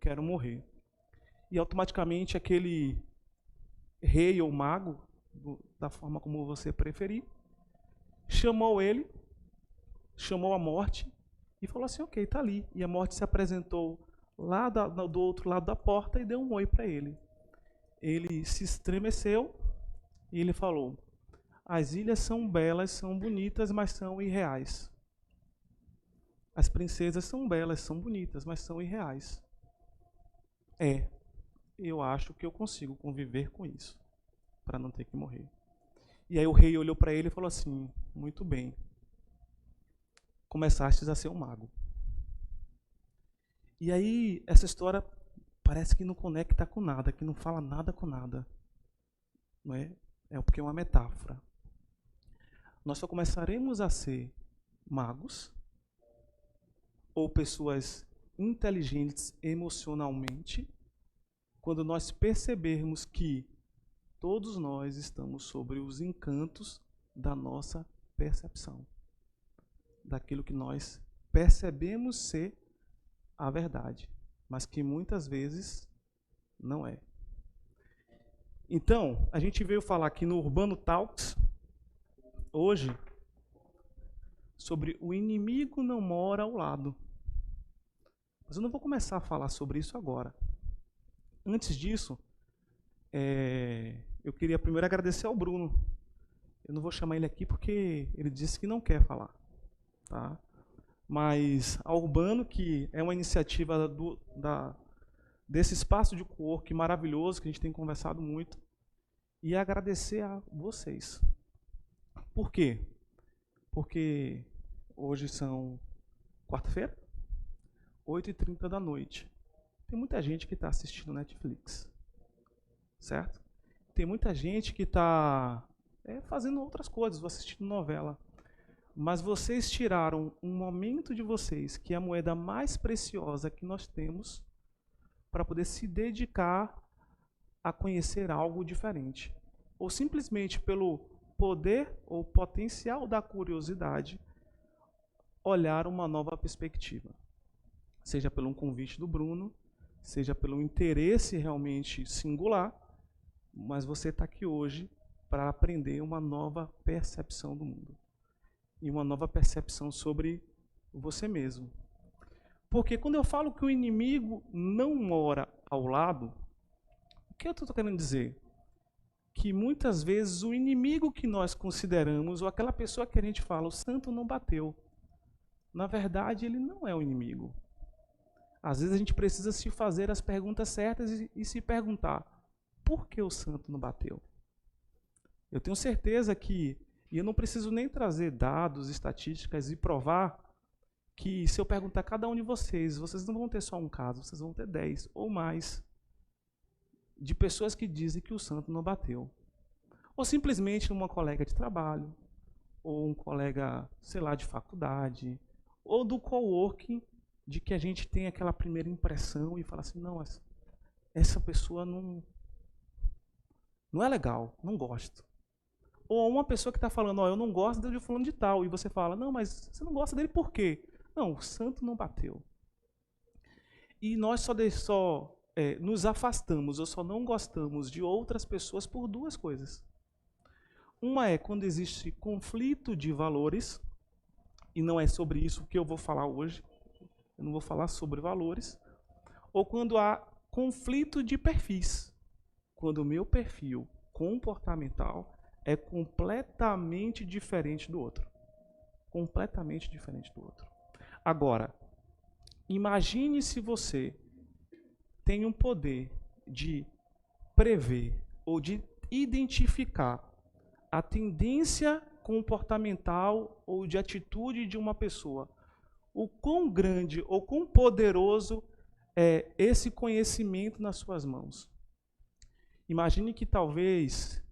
quero morrer. E automaticamente aquele rei ou mago, da forma como você preferir, chamou ele, chamou a morte e falou assim, ok, está ali. E a morte se apresentou lá do outro lado da porta e deu um oi para ele. Ele se estremeceu e ele falou, as ilhas são belas, são bonitas, mas são irreais. As princesas são belas, são bonitas, mas são irreais. Eu acho que eu consigo conviver com isso, para não ter que morrer. E aí o rei olhou para ele e falou assim, muito bem, começastes a ser um mago. E aí essa história parece que não conecta com nada, que não fala nada com nada. Não é? É porque é uma metáfora. Nós só começaremos a ser magos ou pessoas inteligentes emocionalmente quando nós percebermos que todos nós estamos sobre os encantos da nossa percepção, daquilo que nós percebemos ser a verdade, mas que muitas vezes não é. Então, a gente veio falar aqui no Urbano Talks, hoje, sobre o inimigo não mora ao lado. Mas eu não vou começar a falar sobre isso agora. Antes disso, eu queria primeiro agradecer ao Bruno. Eu não vou chamar ele aqui porque ele disse que não quer falar. Tá? Mas a Urbano, que é uma iniciativa desse espaço de coworking maravilhoso, que a gente tem conversado muito, e agradecer a vocês. Por quê? Porque hoje são quarta-feira, 8h30 da noite. Tem muita gente que está assistindo Netflix, certo? Tem muita gente que está fazendo outras coisas, assistindo novela. Mas vocês tiraram um momento de vocês, que é a moeda mais preciosa que nós temos, para poder se dedicar a conhecer algo diferente. Ou simplesmente pelo poder ou potencial da curiosidade, olhar uma nova perspectiva. Seja pelo convite do Bruno, seja pelo interesse realmente singular, mas você está aqui hoje para aprender uma nova percepção do mundo. E uma nova percepção sobre você mesmo. Porque quando eu falo que o inimigo não mora ao lado, o que eu estou querendo dizer? Que muitas vezes o inimigo que nós consideramos, ou aquela pessoa que a gente fala, o santo não bateu, na verdade ele não é o inimigo. Às vezes a gente precisa se fazer as perguntas certas e se perguntar, por que o santo não bateu? Eu tenho certeza que, e eu não preciso nem trazer dados, estatísticas e provar que se eu perguntar a cada um de vocês, vocês não vão ter só um caso, vocês vão ter 10 ou mais de pessoas que dizem que o santo não bateu. Ou simplesmente uma colega de trabalho, ou um colega, sei lá, de faculdade, ou do coworking, de que a gente tem aquela primeira impressão e fala assim, não, essa pessoa não é legal, não gosto. Ou uma pessoa que está falando, eu não gosto de fulano de tal, e você fala, não, mas você não gosta dele por quê? Não, o santo não bateu. E nós só nos afastamos, ou só não gostamos de outras pessoas por duas coisas. Uma é quando existe conflito de valores, e não é sobre isso que eu vou falar hoje, eu não vou falar sobre valores, ou quando há conflito de perfis, quando o meu perfil comportamental é completamente diferente do outro. Completamente diferente do outro. Agora, imagine se você tem um poder de prever ou de identificar a tendência comportamental ou de atitude de uma pessoa. O quão grande ou quão poderoso é esse conhecimento nas suas mãos. Imagine que talvez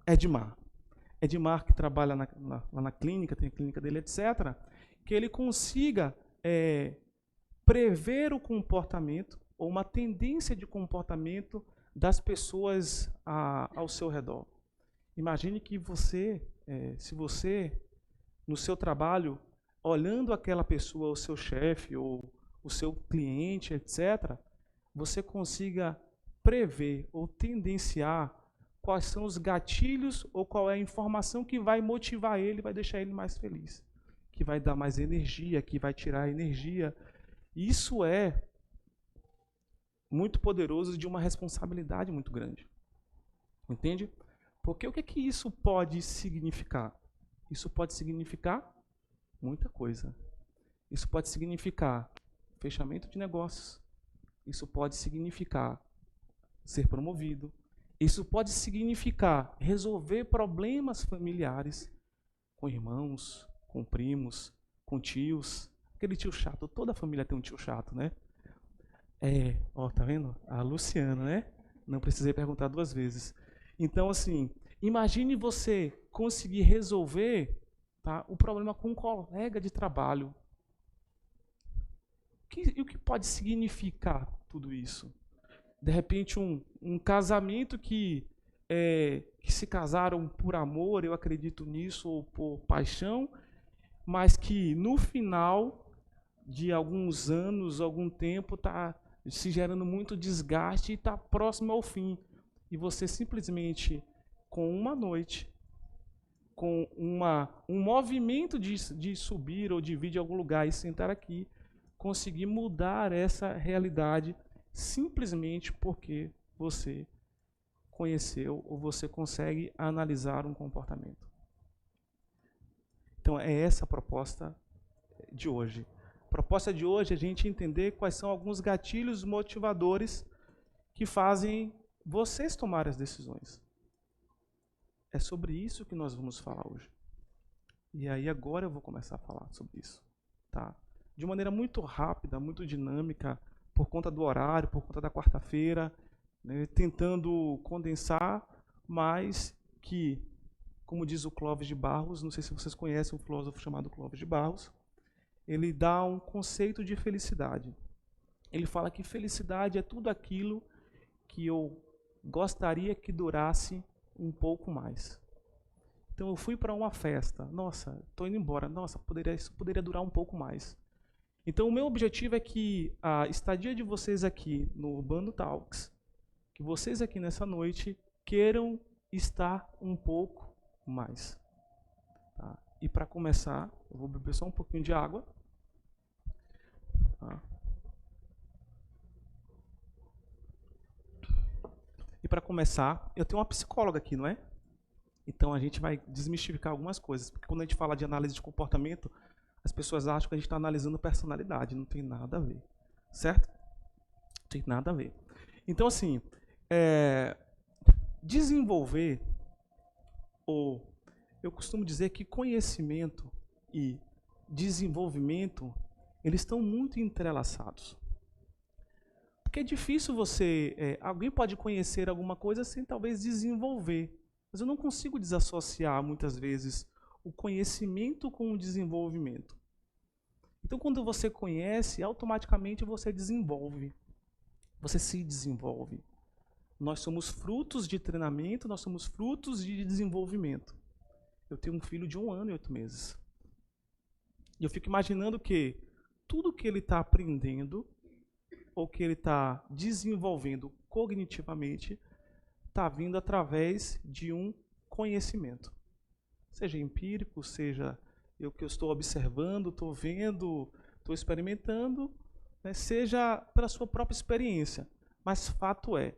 Edmar, que trabalha lá na clínica, tem a clínica dele, etc., que ele consiga prever o comportamento ou uma tendência de comportamento das pessoas ao seu redor. Imagine que você, se você, no seu trabalho, olhando aquela pessoa, o seu chefe ou o seu cliente, etc., você consiga prever ou tendenciar quais são os gatilhos ou qual é a informação que vai motivar ele, vai deixar ele mais feliz, que vai dar mais energia, que vai tirar a energia. Isso é muito poderoso, de uma responsabilidade muito grande. Entende? Porque o que isso pode significar? Isso pode significar muita coisa. Isso pode significar fechamento de negócios. Isso pode significar ser promovido. Isso pode significar resolver problemas familiares com irmãos, com primos, com tios. Aquele tio chato, toda família tem um tio chato, né? Tá vendo? A Luciana, né? Não precisei perguntar 2 vezes. Então, assim, imagine você conseguir resolver, tá, o problema com um colega de trabalho. E o que pode significar tudo isso? De repente, um casamento que se casaram por amor, eu acredito nisso, ou por paixão, mas que no final de alguns anos, algum tempo, está se gerando muito desgaste e está próximo ao fim. E você simplesmente, com uma noite, com um movimento de subir ou de vir de algum lugar e sentar aqui, conseguir mudar essa realidade simplesmente porque você conheceu ou você consegue analisar um comportamento. Então, é essa a proposta de hoje. A proposta de hoje é a gente entender quais são alguns gatilhos motivadores que fazem vocês tomarem as decisões. É sobre isso que nós vamos falar hoje. E aí agora eu vou começar a falar sobre isso. Tá? De maneira muito rápida, muito dinâmica, por conta do horário, por conta da quarta-feira, né, tentando condensar, mas que, como diz o Clóvis de Barros, não sei se vocês conhecem um filósofo chamado Clóvis de Barros, ele dá um conceito de felicidade. Ele fala que felicidade é tudo aquilo que eu gostaria que durasse um pouco mais. Então eu fui para uma festa, nossa, estou indo embora, nossa, isso poderia durar um pouco mais. Então o meu objetivo é que a estadia de vocês aqui no Urbano Talks, que vocês aqui nessa noite queiram estar um pouco mais. Tá? E para começar, eu vou beber só um pouquinho de água. Tá? E para começar, eu tenho uma psicóloga aqui, não é? Então a gente vai desmistificar algumas coisas, porque quando a gente fala de análise de comportamento, as pessoas acham que a gente está analisando personalidade, não tem nada a ver, certo? Não tem nada a ver. Então assim, desenvolver, ou eu costumo dizer que conhecimento e desenvolvimento, eles estão muito entrelaçados. Porque é difícil alguém pode conhecer alguma coisa sem talvez desenvolver. Mas eu não consigo desassociar, muitas vezes, o conhecimento com o desenvolvimento. Então, quando você conhece, automaticamente você desenvolve. Você se desenvolve. Nós somos frutos de treinamento, nós somos frutos de desenvolvimento. Eu tenho um filho de 1 ano e 8 meses. E eu fico imaginando que tudo que ele está aprendendo, ou que ele está desenvolvendo cognitivamente, está vindo através de um conhecimento. Seja empírico, seja que eu estou observando, estou vendo, estou experimentando, né, seja pela sua própria experiência. Mas fato é,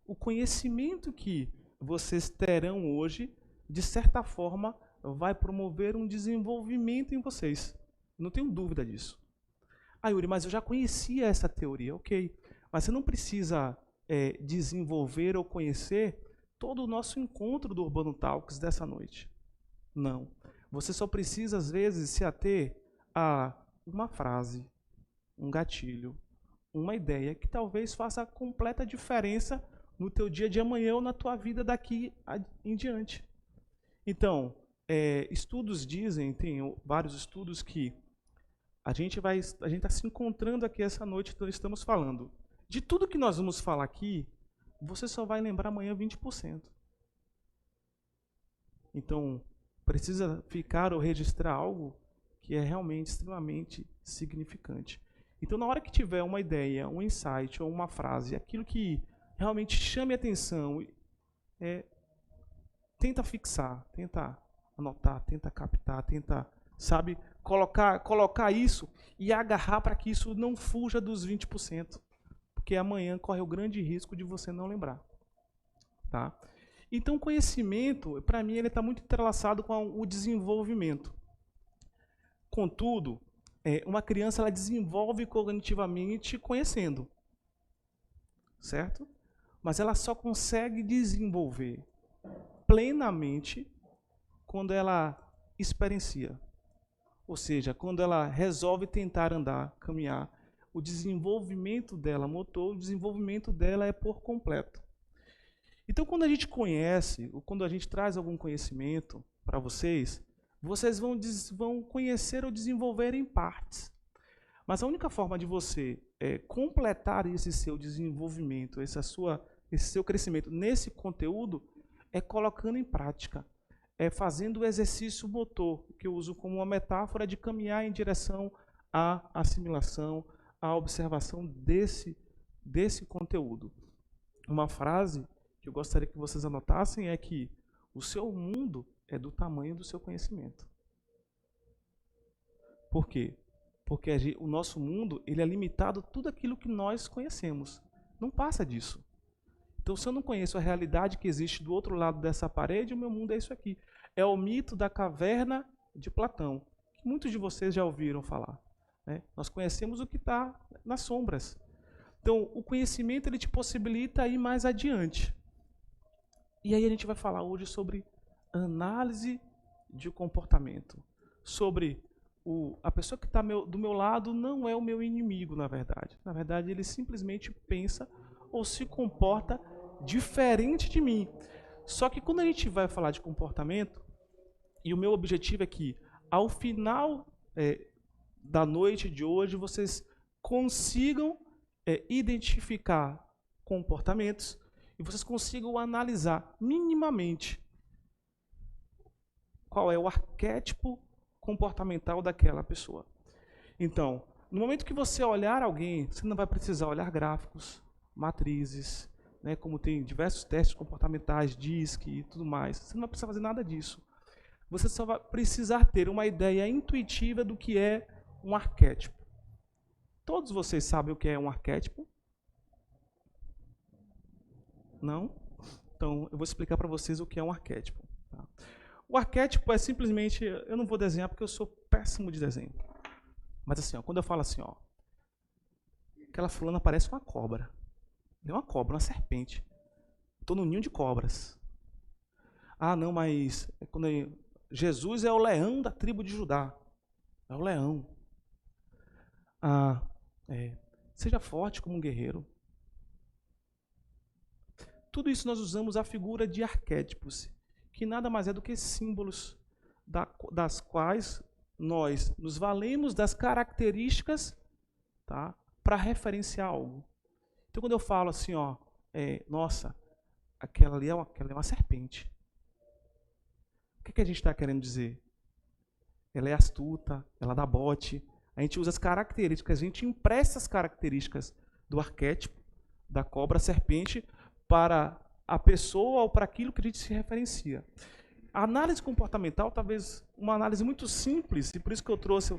o conhecimento que vocês terão hoje, de certa forma, vai promover um desenvolvimento em vocês. Não tenho dúvida disso. Yuri, mas eu já conhecia essa teoria, ok. Mas você não precisa desenvolver ou conhecer todo o nosso encontro do Urbano Talks dessa noite. Não. Você só precisa, às vezes, se ater a uma frase, um gatilho, uma ideia que talvez faça completa diferença no teu dia de amanhã ou na tua vida daqui em diante. Então, estudos dizem, tem vários estudos que a gente está se encontrando aqui essa noite, então estamos falando. De tudo que nós vamos falar aqui, você só vai lembrar amanhã 20%. Então, precisa ficar ou registrar algo que é realmente extremamente significante. Então, na hora que tiver uma ideia, um insight ou uma frase, aquilo que realmente chame a atenção, tenta fixar, tenta anotar, tenta captar, tenta, sabe, colocar isso e agarrar para que isso não fuja dos 20%, porque amanhã corre o grande risco de você não lembrar. Tá? Então, o conhecimento, para mim, ele está muito entrelaçado com o desenvolvimento. Contudo, uma criança ela desenvolve cognitivamente conhecendo, certo? Mas ela só consegue desenvolver plenamente quando ela experiencia. Ou seja, quando ela resolve tentar andar, caminhar, o desenvolvimento dela motor, o desenvolvimento dela é por completo. Então, quando a gente conhece, ou quando a gente traz algum conhecimento para vocês, vocês vão conhecer ou desenvolver em partes. Mas a única forma de você completar esse seu desenvolvimento, esse seu crescimento nesse conteúdo, é colocando em prática, é fazendo o exercício motor, que eu uso como uma metáfora de caminhar em direção à assimilação, à observação desse conteúdo. Uma frase que eu gostaria que vocês anotassem é que o seu mundo é do tamanho do seu conhecimento. Por quê? Porque o nosso mundo ele é limitado a tudo aquilo que nós conhecemos. Não passa disso. Então, se eu não conheço a realidade que existe do outro lado dessa parede, o meu mundo é isso aqui. É o mito da caverna de Platão, que muitos de vocês já ouviram falar. Né? Nós conhecemos o que está nas sombras. Então, o conhecimento ele te possibilita ir mais adiante. E aí a gente vai falar hoje sobre análise de comportamento. Sobre a pessoa que está do meu lado não é o meu inimigo, na verdade. Na verdade, ele simplesmente pensa ou se comporta diferente de mim. Só que quando a gente vai falar de comportamento, e o meu objetivo é que, ao final da noite de hoje, vocês consigam identificar comportamentos e vocês consigam analisar minimamente qual é o arquétipo comportamental daquela pessoa. Então, no momento que você olhar alguém, você não vai precisar olhar gráficos, matrizes, né, como tem diversos testes comportamentais, DISC e tudo mais. Você não vai precisar fazer nada disso. Você só vai precisar ter uma ideia intuitiva do que é um arquétipo. Todos vocês sabem o que é um arquétipo? Não? Então, eu vou explicar para vocês o que é um arquétipo. Tá? O arquétipo é simplesmente... Eu não vou desenhar porque eu sou péssimo de desenho. Mas assim, ó, quando eu falo assim, ó, aquela fulana parece uma cobra. É uma cobra, uma serpente. Estou no ninho de cobras. Ah, não, mas Jesus é o leão da tribo de Judá. É o leão. Ah, seja forte como um guerreiro. Tudo isso nós usamos a figura de arquétipos, que nada mais é do que símbolos das quais nós nos valemos das características, tá, para referenciar algo. Então, quando eu falo assim, ó, nossa, aquela ali é uma serpente. O que a gente está querendo dizer? Ela é astuta, ela dá bote. A gente usa as características, a gente empresta as características do arquétipo, da cobra, serpente, para a pessoa ou para aquilo que a gente se referencia. A análise comportamental, talvez uma análise muito simples, e por isso que eu trouxe,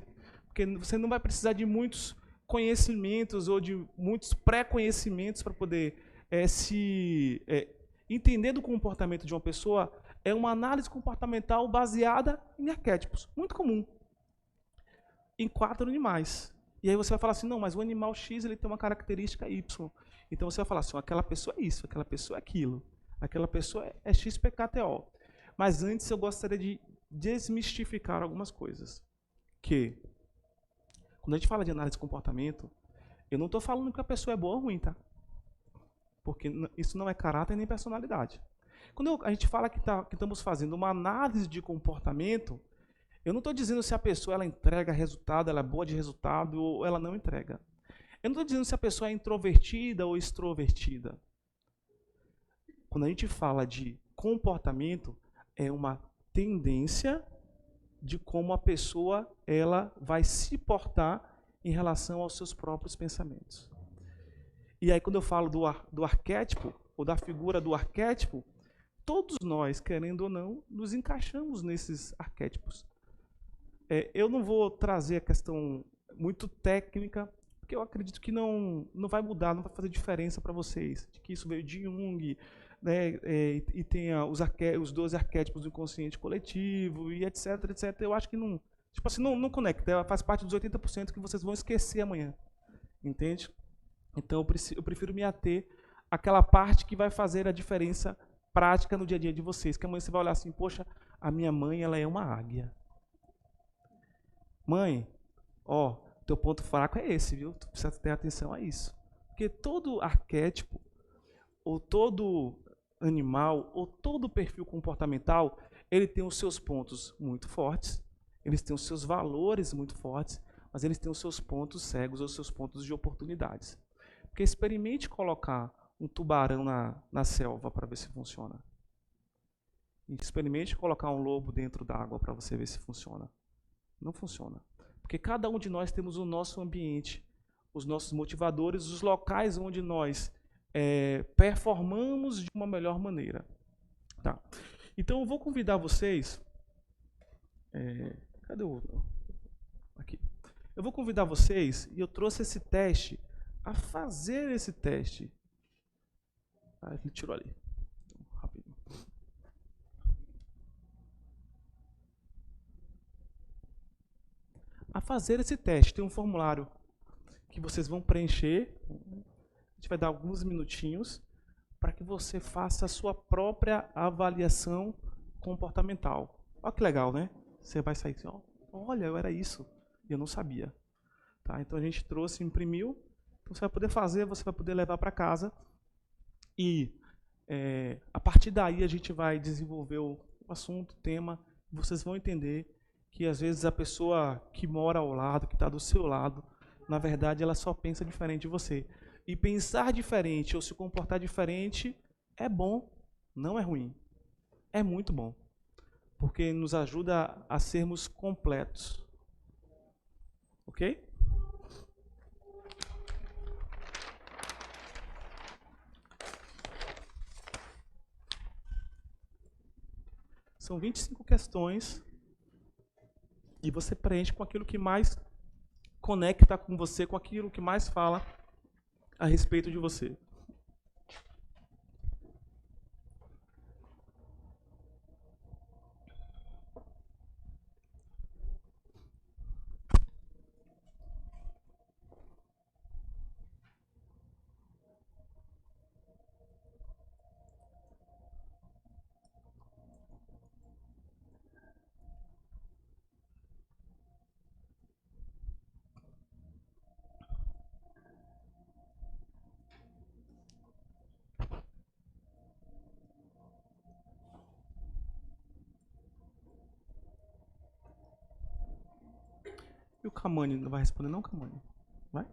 porque você não vai precisar de muitos conhecimentos ou de muitos pré-conhecimentos para poder entender do comportamento de uma pessoa. É uma análise comportamental baseada em arquétipos, muito comum, em 4 animais. E aí você vai falar assim, não, mas o animal X ele tem uma característica Y. Então você vai falar assim, aquela pessoa é isso, aquela pessoa é aquilo, aquela pessoa é XPKTO. Mas antes eu gostaria de desmistificar algumas coisas. Que, quando a gente fala de análise de comportamento, eu não estou falando que a pessoa é boa ou ruim, tá? Porque isso não é caráter nem personalidade. Quando a gente fala que estamos fazendo uma análise de comportamento, eu não estou dizendo se a pessoa ela entrega resultado, ela é boa de resultado ou ela não entrega. Eu não estou dizendo se a pessoa é introvertida ou extrovertida. Quando a gente fala de comportamento, é uma tendência de como a pessoa ela vai se portar em relação aos seus próprios pensamentos. E aí, quando eu falo do arquétipo, ou da figura do arquétipo, todos nós, querendo ou não, nos encaixamos nesses arquétipos. Eu não vou trazer a questão muito técnica, porque eu acredito que não vai mudar, não vai fazer diferença para vocês. De que isso veio de Jung, né, e tem os 12 arquétipos do inconsciente coletivo, e etc, etc. Eu acho que não, tipo assim, não conecta, faz parte dos 80% que vocês vão esquecer amanhã. Entende? Então eu prefiro me ater àquela parte que vai fazer a diferença prática no dia a dia de vocês. Que amanhã você vai olhar assim, poxa, a minha mãe ela é uma águia. Mãe, ó, teu ponto fraco é esse, viu? Tu precisa ter atenção a isso. Porque todo arquétipo, ou todo animal, ou todo perfil comportamental, ele tem os seus pontos muito fortes, eles têm os seus valores muito fortes, mas eles têm os seus pontos cegos, ou os seus pontos de oportunidades. Porque experimente colocar um tubarão na selva para ver se funciona. Experimente colocar um lobo dentro d'água para você ver se funciona. Não funciona. Porque cada um de nós temos o nosso ambiente, os nossos motivadores, os locais onde nós performamos de uma melhor maneira. Tá. Então eu vou convidar vocês. Cadê o. Aqui. Eu vou convidar vocês, e eu trouxe esse teste, a fazer esse teste. Ah, ele tirou ali. Rapidinho. A fazer esse teste. Tem um formulário que vocês vão preencher. A gente vai dar alguns minutinhos para que você faça a sua própria avaliação comportamental. Olha que legal, né? Você vai sair assim, ó, olha, eu era isso, e eu não sabia. Tá? Então a gente trouxe, imprimiu, então você vai poder fazer, você vai poder levar para casa, e a partir daí a gente vai desenvolver o assunto, o tema, e vocês vão entender que às vezes a pessoa que mora ao lado, que está do seu lado, na verdade ela só pensa diferente de você. E pensar diferente ou se comportar diferente é bom, não é ruim. É muito bom. Porque nos ajuda a sermos completos. Ok? São 25 questões e você preenche com aquilo que mais conecta com você, com aquilo que mais fala a respeito de você. E o Kamani não vai responder não, Kamani? Vai?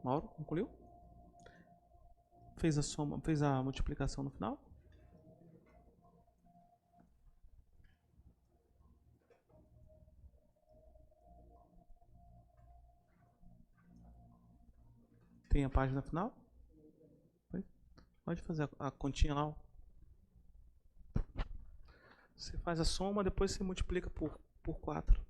Mauro, concluiu? Fez a soma, fez a multiplicação no final? Tem a página final? Pode fazer a continha lá. Você faz a soma, depois você multiplica por 4.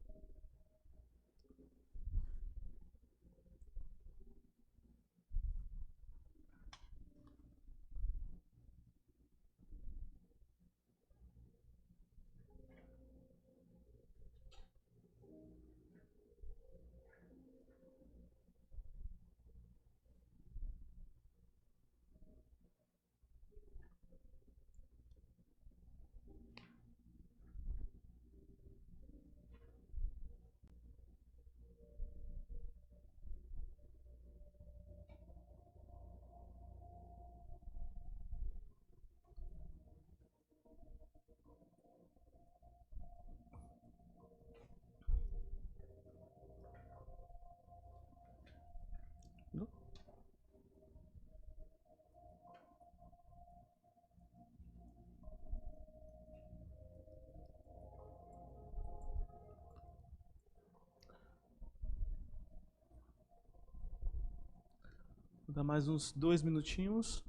Vou dar mais uns 2 minutinhos.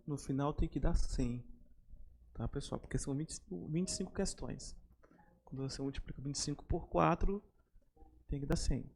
No final tem que dar 100, tá, pessoal? Porque são 25 questões. Quando você multiplica 25 por 4, tem que dar 100.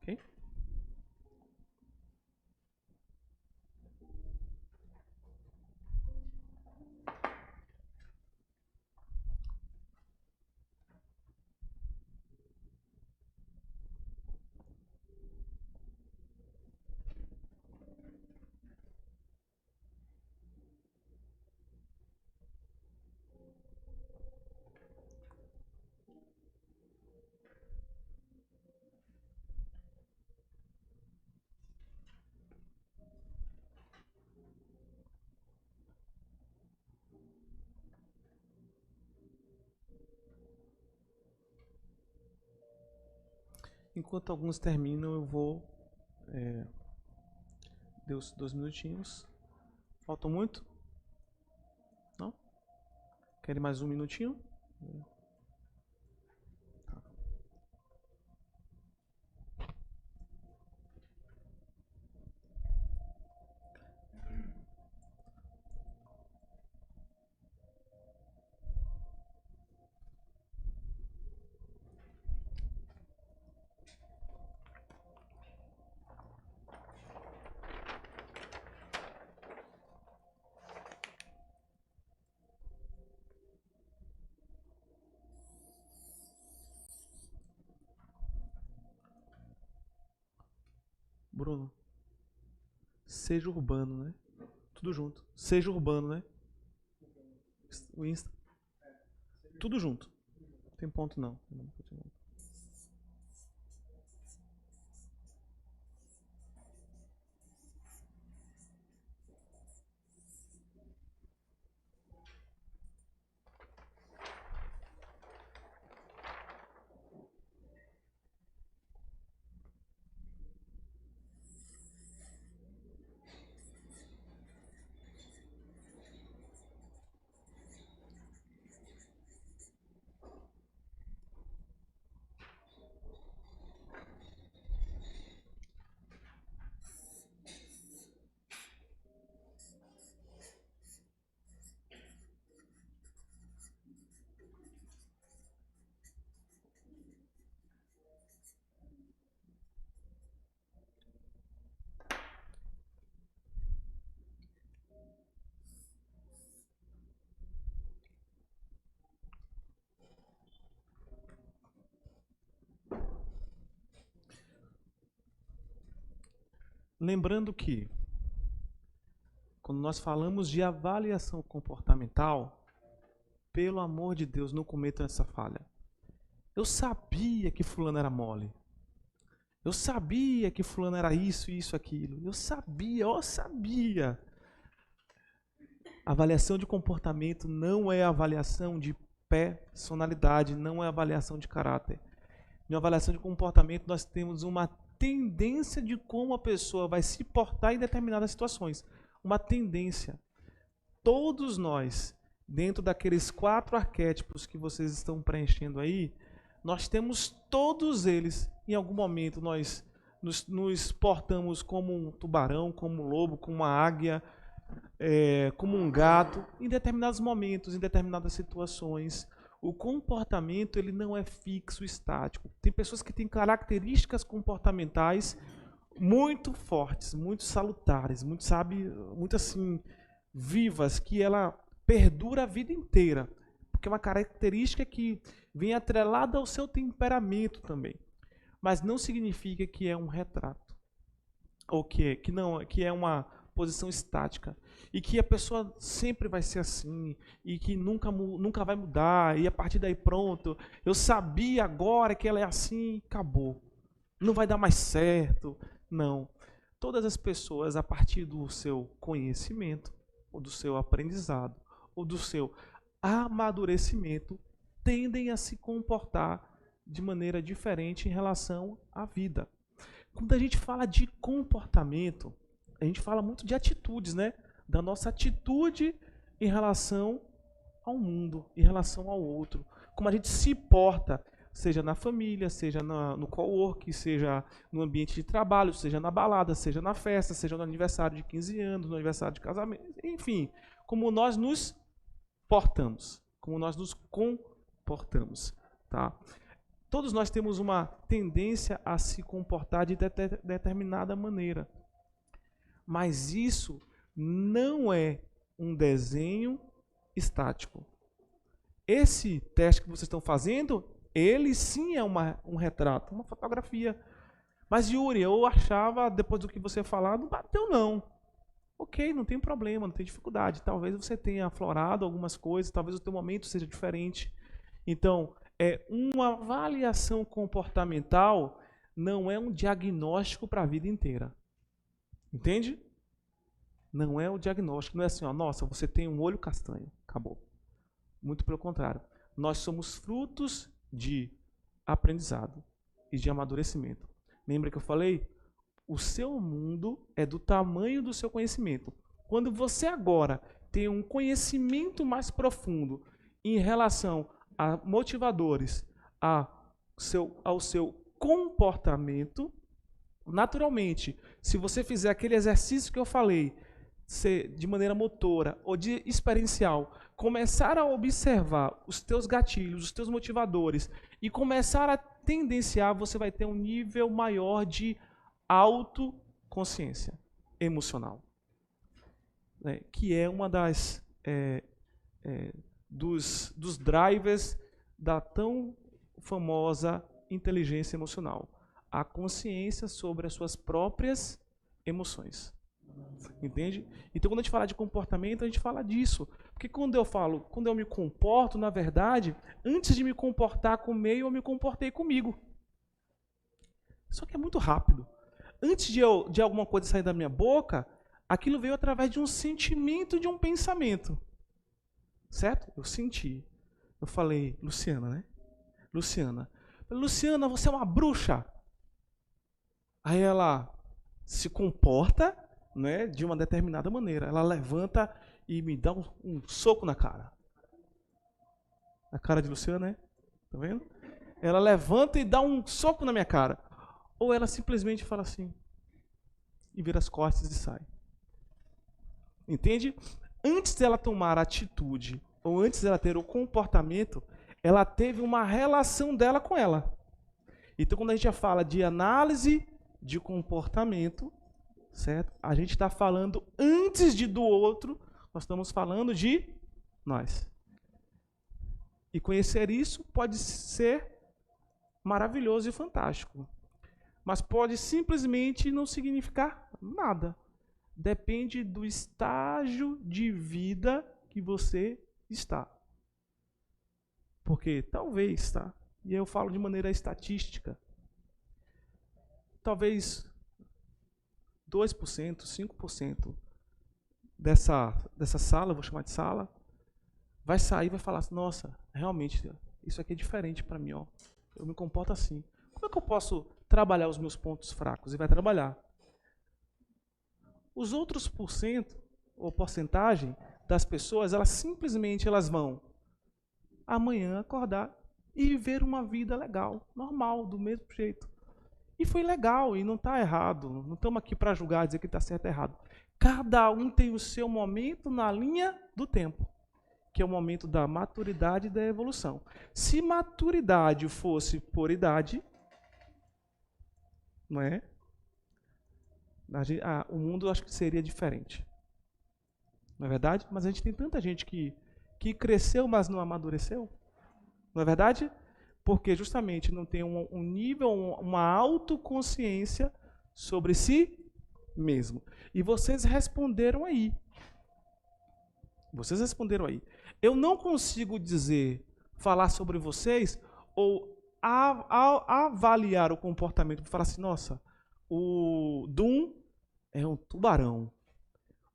Ok? Enquanto alguns terminam, eu vou... deu 2 minutinhos. Faltam muito? Querem mais um minutinho? Bruno, seja urbano, né? Tudo junto. Seja urbano, né? O Insta. Tudo junto. Não tem ponto não. Lembrando que, quando nós falamos de avaliação comportamental, pelo amor de Deus, não cometam essa falha. Eu sabia que fulano era mole. Eu sabia que fulano era isso, isso, aquilo. Eu sabia. Avaliação de comportamento não é avaliação de personalidade, não é avaliação de caráter. Em avaliação de comportamento, nós temos uma tendência de como a pessoa vai se portar em determinadas situações. Uma tendência. Todos nós, dentro daqueles 4 arquétipos que vocês estão preenchendo aí, nós temos todos eles, em algum momento nós nos portamos como um tubarão, como um lobo, como uma águia, como um gato, em determinados momentos, em determinadas situações. O comportamento ele não é fixo, estático. Tem pessoas que têm características comportamentais muito fortes, muito salutares, muito assim, vivas, que ela perdura a vida inteira. Porque é uma característica que vem atrelada ao seu temperamento também. Mas não significa que é um retrato. Ou que é uma posição estática. E que a pessoa sempre vai ser assim, e que nunca vai mudar, e a partir daí pronto, eu sabia agora que ela é assim, acabou. Não vai dar mais certo. Não. Todas as pessoas, a partir do seu conhecimento, ou do seu aprendizado, ou do seu amadurecimento, tendem a se comportar de maneira diferente em relação à vida. Quando a gente fala de comportamento, a gente fala muito de atitudes, né? Da nossa atitude em relação ao mundo, em relação ao outro. Como a gente se porta, seja na família, seja no cowork, seja no ambiente de trabalho, seja na balada, seja na festa, seja no aniversário de 15 anos, no aniversário de casamento, enfim, como nós nos portamos, como nós nos comportamos, tá? Todos nós temos uma tendência a se comportar de determinada maneira. Mas isso não é um desenho estático. Esse teste que vocês estão fazendo, ele sim é um retrato, uma fotografia. Mas Yuri, eu achava, depois do que você falar, não bateu não. Ok, não tem problema, não tem dificuldade. Talvez você tenha aflorado algumas coisas, talvez o teu momento seja diferente. Então, uma avaliação comportamental não é um diagnóstico para a vida inteira. Entende? Não é o diagnóstico, não é assim, ó, nossa, você tem um olho castanho, acabou. Muito pelo contrário. Nós somos frutos de aprendizado e de amadurecimento. Lembra que eu falei? O seu mundo é do tamanho do seu conhecimento. Quando você agora tem um conhecimento mais profundo em relação a motivadores ao seu comportamento, naturalmente, se você fizer aquele exercício que eu falei, de maneira motora ou de experiencial, começar a observar os teus gatilhos, os teus motivadores e começar a tendenciar, você vai ter um nível maior de autoconsciência emocional, né? Que é uma dos drivers da tão famosa inteligência emocional, a consciência sobre as suas próprias emoções. Entende? Então, quando a gente fala de comportamento, a gente fala disso. Porque quando eu me comporto, na verdade, antes de me comportar com o meio, eu me comportei comigo. Só que é muito rápido. Antes de alguma coisa sair da minha boca, aquilo veio através de um sentimento, de um pensamento. Certo? Eu senti. Eu falei, Luciana, né? Luciana, você é uma bruxa. Aí ela se comporta, né, de uma determinada maneira. Ela levanta e me dá um soco na cara. A cara de Luciana, né? Tá vendo? Ela levanta e dá um soco na minha cara. Ou ela simplesmente fala assim, e vira as costas e sai. Entende? Antes dela tomar a atitude, ou antes dela ter o comportamento, ela teve uma relação dela com ela. Então, quando a gente já fala de análise de comportamento, certo? A gente está falando antes do outro, nós estamos falando de nós. E conhecer isso pode ser maravilhoso e fantástico, mas pode simplesmente não significar nada. Depende do estágio de vida que você está. Porque talvez, tá? E eu falo de maneira estatística, talvez 2%, 5% dessa sala, vou chamar de sala, vai sair e vai falar assim, nossa, realmente, isso aqui é diferente para mim, ó. Eu me comporto assim. Como é que eu posso trabalhar os meus pontos fracos? E vai trabalhar. Os outros % ou porcentagem das pessoas, elas simplesmente vão amanhã acordar e viver uma vida legal, normal, do mesmo jeito. E foi legal, e não está errado. Não estamos aqui para julgar, dizer que está certo ou errado. Cada um tem o seu momento na linha do tempo, que é o momento da maturidade e da evolução. Se maturidade fosse por idade, não é? O mundo acho que seria diferente. Não é verdade? Mas a gente tem tanta gente que cresceu, mas não amadureceu. Não é verdade? Porque justamente não tem um nível, uma autoconsciência sobre si mesmo. E vocês responderam aí. Vocês responderam aí. Eu não consigo falar sobre vocês ou avaliar o comportamento. Falar assim, nossa, o Dum é um tubarão.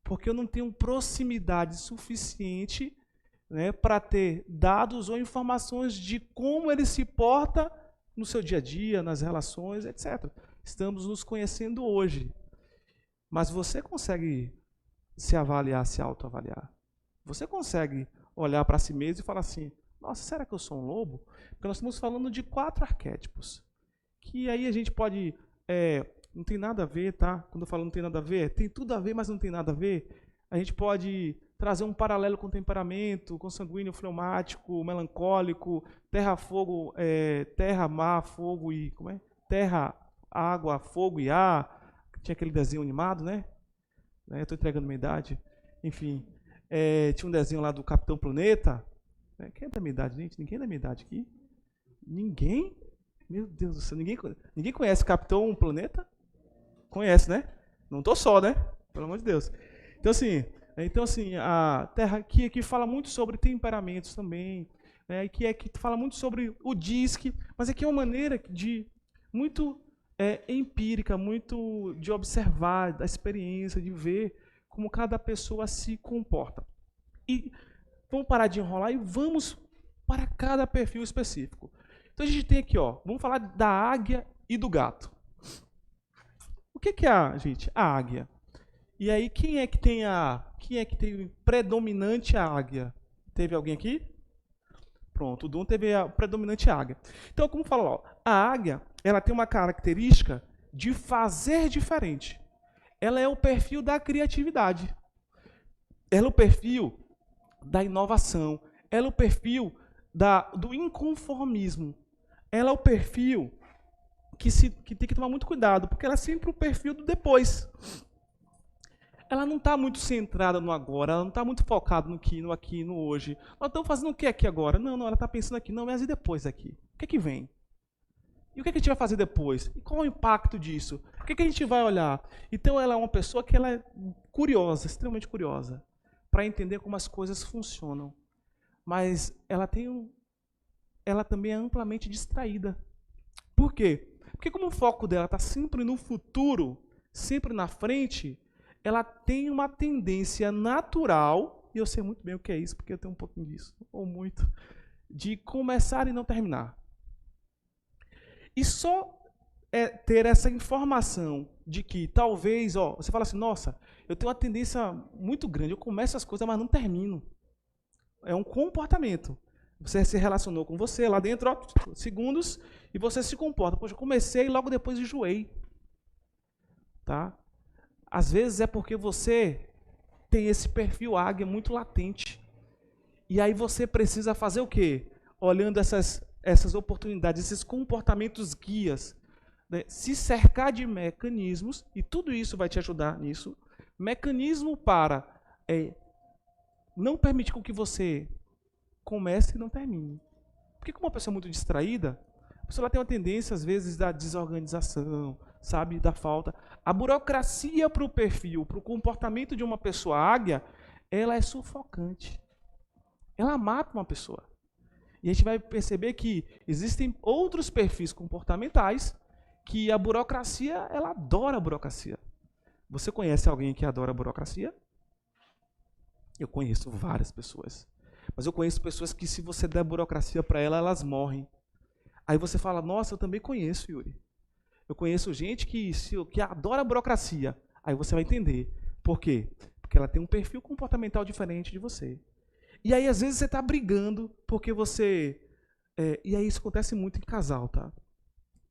Porque eu não tenho proximidade suficiente, né, para ter dados ou informações de como ele se porta no seu dia a dia, nas relações, etc. Estamos nos conhecendo hoje. Mas você consegue se avaliar, se autoavaliar. Você consegue olhar para si mesmo e falar assim, nossa, será que eu sou um lobo? Porque nós estamos falando de 4 arquétipos. Que aí a gente pode... não tem nada a ver, tá? Quando eu falo não tem nada a ver, tem tudo a ver, mas não tem nada a ver. A gente pode trazer um paralelo com temperamento, com sanguíneo, fleumático, melancólico, terra, fogo, terra, mar, fogo e... Como é? Terra, água, fogo e ar. Tinha aquele desenho animado, né? Eu estou entregando minha idade. Enfim, tinha um desenho lá do Capitão Planeta. Quem é da minha idade, gente? Ninguém é da minha idade aqui? Ninguém? Meu Deus do céu, ninguém conhece Capitão Planeta? Conhece, né? Não estou só, né? Pelo amor de Deus. Então assim, a Terra aqui fala muito sobre temperamentos também, né? Que fala muito sobre o DISC, mas aqui é uma maneira de muito empírica, muito de observar, da experiência, de ver como cada pessoa se comporta. E vamos parar de enrolar e vamos para cada perfil específico. Então a gente tem aqui, ó, vamos falar da águia e do gato. O que é a águia? E aí, quem é que tem predominante a águia? Teve alguém aqui? Pronto, o Dom teve a predominante águia. Então, como fala lá, a águia, ela tem uma característica de fazer diferente. Ela é o perfil da criatividade. Ela é o perfil da inovação. Ela é o perfil do inconformismo. Ela é o perfil que tem que tomar muito cuidado, porque ela é sempre o perfil do depois. Ela não está muito centrada no agora, ela não está muito focada no aqui, no hoje. Nós estamos fazendo o que aqui agora? Não, ela está pensando aqui. Não, mas e depois aqui? O que é que vem? E o que é que a gente vai fazer depois? E qual é o impacto disso? O que é que a gente vai olhar? Então ela é uma pessoa que ela é curiosa, extremamente curiosa, para entender como as coisas funcionam. Mas ela também é amplamente distraída. Por quê? Porque como o foco dela está sempre no futuro, sempre na frente, ela tem uma tendência natural, e eu sei muito bem o que é isso, porque eu tenho um pouquinho disso, ou muito, de começar e não terminar. E só ter essa informação de que talvez, você fala assim, nossa, eu tenho uma tendência muito grande, eu começo as coisas, mas não termino. É um comportamento. Você se relacionou com você lá dentro, segundos, e você se comporta. Poxa, eu comecei e logo depois enjoei. Tá? Às vezes é porque você tem esse perfil águia muito latente. E aí você precisa fazer o quê? Olhando essas oportunidades, esses comportamentos guias, né? Se cercar de mecanismos, e tudo isso vai te ajudar nisso, mecanismo para não permitir com que você comece e não termine. Porque como uma pessoa muito distraída, a pessoa tem uma tendência, às vezes, da desorganização, sabe, da falta. A burocracia para o perfil, para o comportamento de uma pessoa águia, ela é sufocante. Ela mata uma pessoa. E a gente vai perceber que existem outros perfis comportamentais que a burocracia, ela adora a burocracia. Você conhece alguém que adora a burocracia? Eu conheço várias pessoas. Mas eu conheço pessoas que, se você der burocracia para elas morrem. Aí você fala, nossa, eu também conheço, Yuri. Eu conheço gente que adora a burocracia. Aí você vai entender. Por quê? Porque ela tem um perfil comportamental diferente de você. E aí, às vezes, você está brigando porque você... e aí isso acontece muito em casal, tá?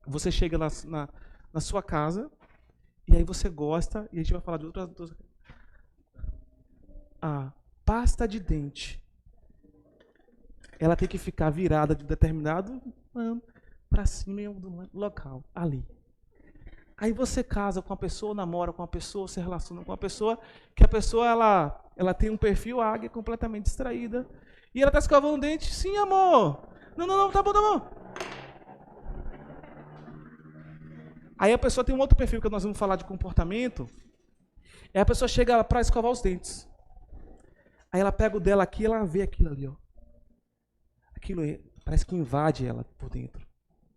Você chega na sua casa e aí você gosta, e a gente vai falar de outras... A pasta de dente. Ela tem que ficar virada de determinado para cima em um local, ali. Aí você casa com uma pessoa, namora com uma pessoa, se relaciona com uma pessoa, que a pessoa ela tem um perfil águia completamente distraída. E ela está escovando o dente. Sim, amor. Não, tá bom. Aí a pessoa tem um outro perfil que nós vamos falar de comportamento. É a pessoa chega para escovar os dentes. Aí ela pega o dela aqui e ela vê aquilo ali, ó. Aquilo parece que invade ela por dentro,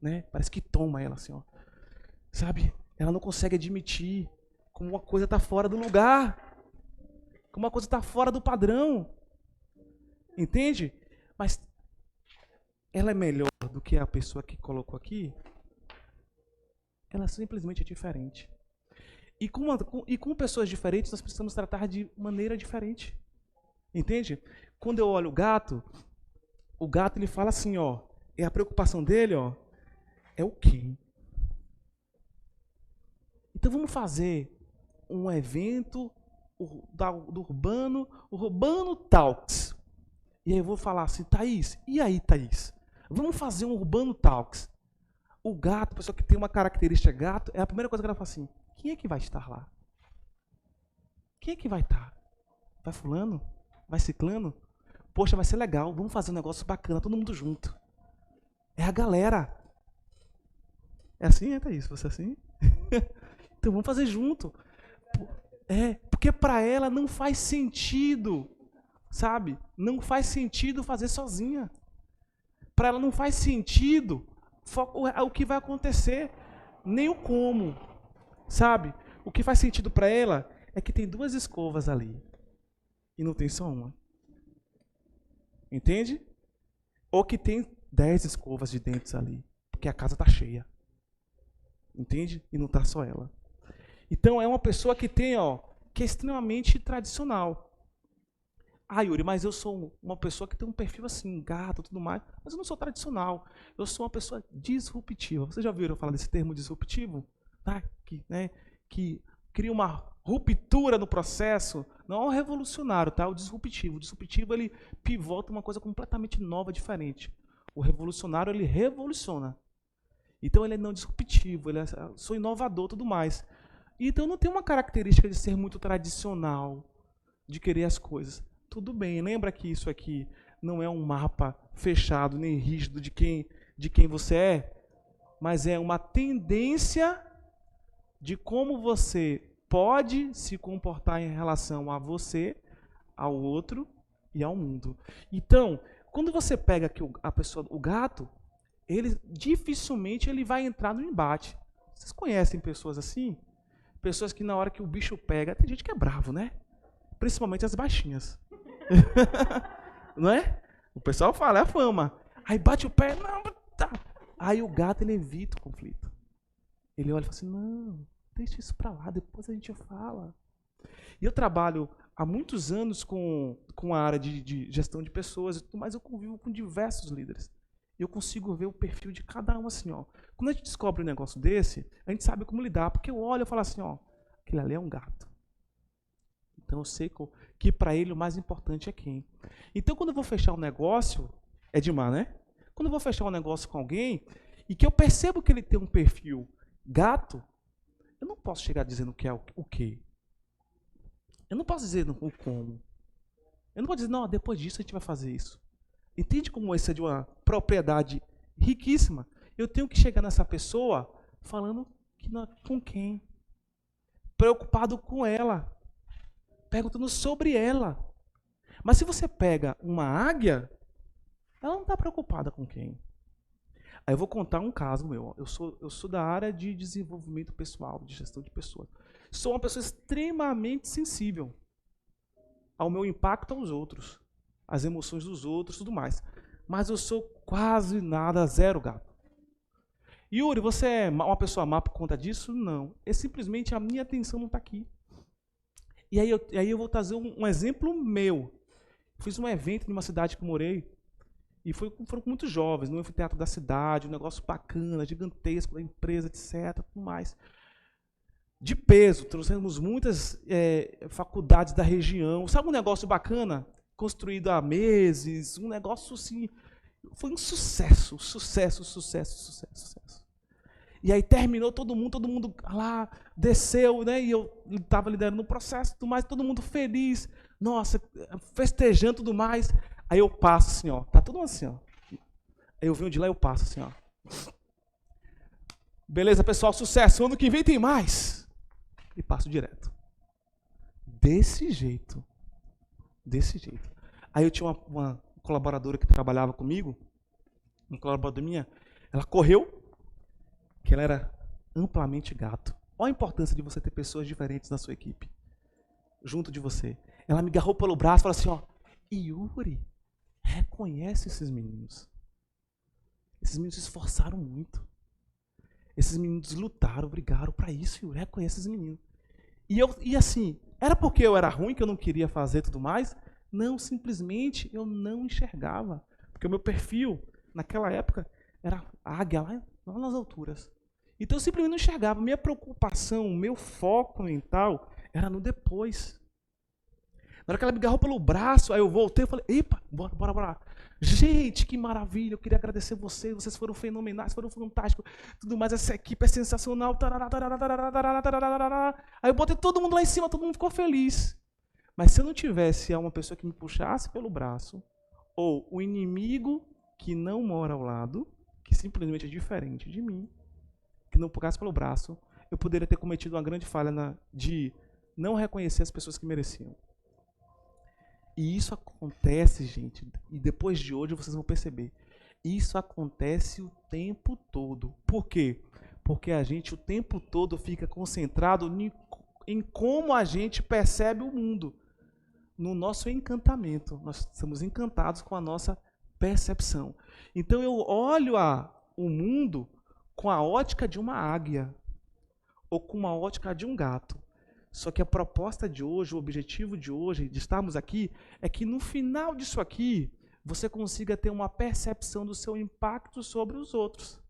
né? Parece que toma ela assim, ó. Sabe? Ela não consegue admitir como uma coisa está fora do lugar, como uma coisa está fora do padrão. Entende? Mas ela é melhor do que a pessoa que colocou aqui? Ela simplesmente é diferente. E com pessoas diferentes, nós precisamos tratar de maneira diferente. Entende? Quando eu olho o gato ele fala assim, ó, a preocupação dele, ó, é o quê? Então vamos fazer um evento do Urbano Talks. E aí eu vou falar assim, Thaís, e aí, Thaís? Vamos fazer um Urbano Talks. O gato, a pessoa que tem uma característica gato, é a primeira coisa que ela fala assim, quem é que vai estar lá? Quem é que vai estar? Vai fulano? Vai ciclano? Poxa, vai ser legal, vamos fazer um negócio bacana, todo mundo junto. É a galera. É assim, Thaís? Você é assim? Então vamos fazer junto. Porque para ela não faz sentido, sabe? Não faz sentido fazer sozinha. Para ela não faz sentido o que vai acontecer, nem o como, sabe? O que faz sentido para ela é que tem 2 escovas ali e não tem só uma. Entende? Ou que tem 10 escovas de dentes ali, porque a casa está cheia. Entende? E não está só ela. Então é uma pessoa que tem, que é extremamente tradicional. Ah, Yuri, mas eu sou uma pessoa que tem um perfil assim, gato e tudo mais, mas eu não sou tradicional. Eu sou uma pessoa disruptiva. Vocês já ouviram falar desse termo disruptivo? Tá? Que cria uma ruptura no processo. Não é o revolucionário, tá? O disruptivo. O disruptivo, ele pivota uma coisa completamente nova, diferente. O revolucionário, ele revoluciona. Então, ele é não disruptivo, ele sou inovador e tudo mais. Então, não tem uma característica de ser muito tradicional, de querer as coisas. Tudo bem, lembra que isso aqui não é um mapa fechado nem rígido de quem você é, mas é uma tendência de como você pode se comportar em relação a você, ao outro e ao mundo. Então, quando você pega aqui a pessoa, o gato, ele dificilmente ele vai entrar no embate. Vocês conhecem pessoas assim? Pessoas que na hora que o bicho pega, tem gente que é bravo, né? Principalmente as baixinhas. Não é? O pessoal fala, é a fama. Aí bate o pé, não, tá. Aí o gato, ele evita o conflito. Ele olha e fala assim, não, deixa isso pra lá, depois a gente fala. E eu trabalho há muitos anos com a área de gestão de pessoas, mas eu convivo com diversos líderes. Eu consigo ver o perfil de cada um assim, ó. Quando a gente descobre um negócio desse, a gente sabe como lidar, porque eu olho e falo assim, ó, aquele ali é um gato. Então eu sei que para ele o mais importante é quem. Então quando eu vou fechar um negócio, é demais, né? Quando eu vou fechar um negócio com alguém e que eu percebo que ele tem um perfil gato, eu não posso chegar dizendo que é o quê. Eu não posso dizer o como. Eu não posso dizer, não, depois disso a gente vai fazer isso. Entende como isso é de uma propriedade riquíssima? Eu tenho que chegar nessa pessoa falando que não, com quem? Preocupado com ela. Perguntando sobre ela. Mas se você pega uma águia, ela não está preocupada com quem. Aí eu vou contar um caso meu. Eu sou da área de desenvolvimento pessoal, de gestão de pessoas. Sou uma pessoa extremamente sensível ao meu impacto aos outros, às emoções dos outros, tudo mais. Mas eu sou quase nada, zero gato. Yuri, você é uma pessoa má por conta disso? Não. É simplesmente a minha atenção não está aqui. E aí eu vou trazer um exemplo meu. Fiz um evento em uma cidade que eu morei, e foram com muitos jovens, no anfiteatro da cidade, um negócio bacana, gigantesco, da empresa, etc. Tudo mais. De peso, trouxemos muitas faculdades da região. Sabe um negócio bacana? Construído há meses, um negócio assim. Foi um sucesso, sucesso, sucesso, sucesso, sucesso. E aí terminou todo mundo lá desceu, né? E eu estava liderando o processo, tudo mais, todo mundo feliz, nossa, festejando tudo mais. Aí eu passo assim, ó, tá tudo assim, ó. Aí eu venho de lá e eu passo assim, ó. Beleza, pessoal, sucesso. Ano que vem tem mais. E passo direto. Desse jeito. Desse jeito. Aí eu tinha uma colaboradora que trabalhava comigo, uma colaboradora minha, ela correu, que ela era amplamente gato. Olha a importância de você ter pessoas diferentes na sua equipe, junto de você. Ela me agarrou pelo braço e falou assim, ó, Yuri, reconhece esses meninos. Esses meninos se esforçaram muito. Esses meninos lutaram, brigaram para isso, Yuri, reconhece esses meninos. E assim, era porque eu era ruim, que eu não queria fazer tudo mais? Não, simplesmente eu não enxergava. Porque o meu perfil, naquela época, era águia lá nas alturas. Então eu simplesmente não enxergava. Minha preocupação, meu foco mental era no depois. Na hora que ela me agarrou pelo braço, aí eu voltei e falei, epa, bora. Gente, que maravilha, eu queria agradecer vocês foram fenomenais, foram fantásticos, tudo mais, essa equipe é sensacional. Aí eu botei todo mundo lá em cima, todo mundo ficou feliz. Mas se eu não tivesse uma pessoa que me puxasse pelo braço, ou o inimigo que não mora ao lado, que simplesmente é diferente de mim, que não puxasse pelo braço, eu poderia ter cometido uma grande falha de não reconhecer as pessoas que mereciam. E isso acontece, gente, e depois de hoje vocês vão perceber, isso acontece o tempo todo. Por quê? Porque a gente o tempo todo fica concentrado em como a gente percebe o mundo. No nosso encantamento. Nós estamos encantados com a nossa percepção. Então eu olho o mundo com a ótica de uma águia ou com a ótica de um gato. Só que a proposta de hoje, o objetivo de hoje, de estarmos aqui, é que no final disso aqui, você consiga ter uma percepção do seu impacto sobre os outros.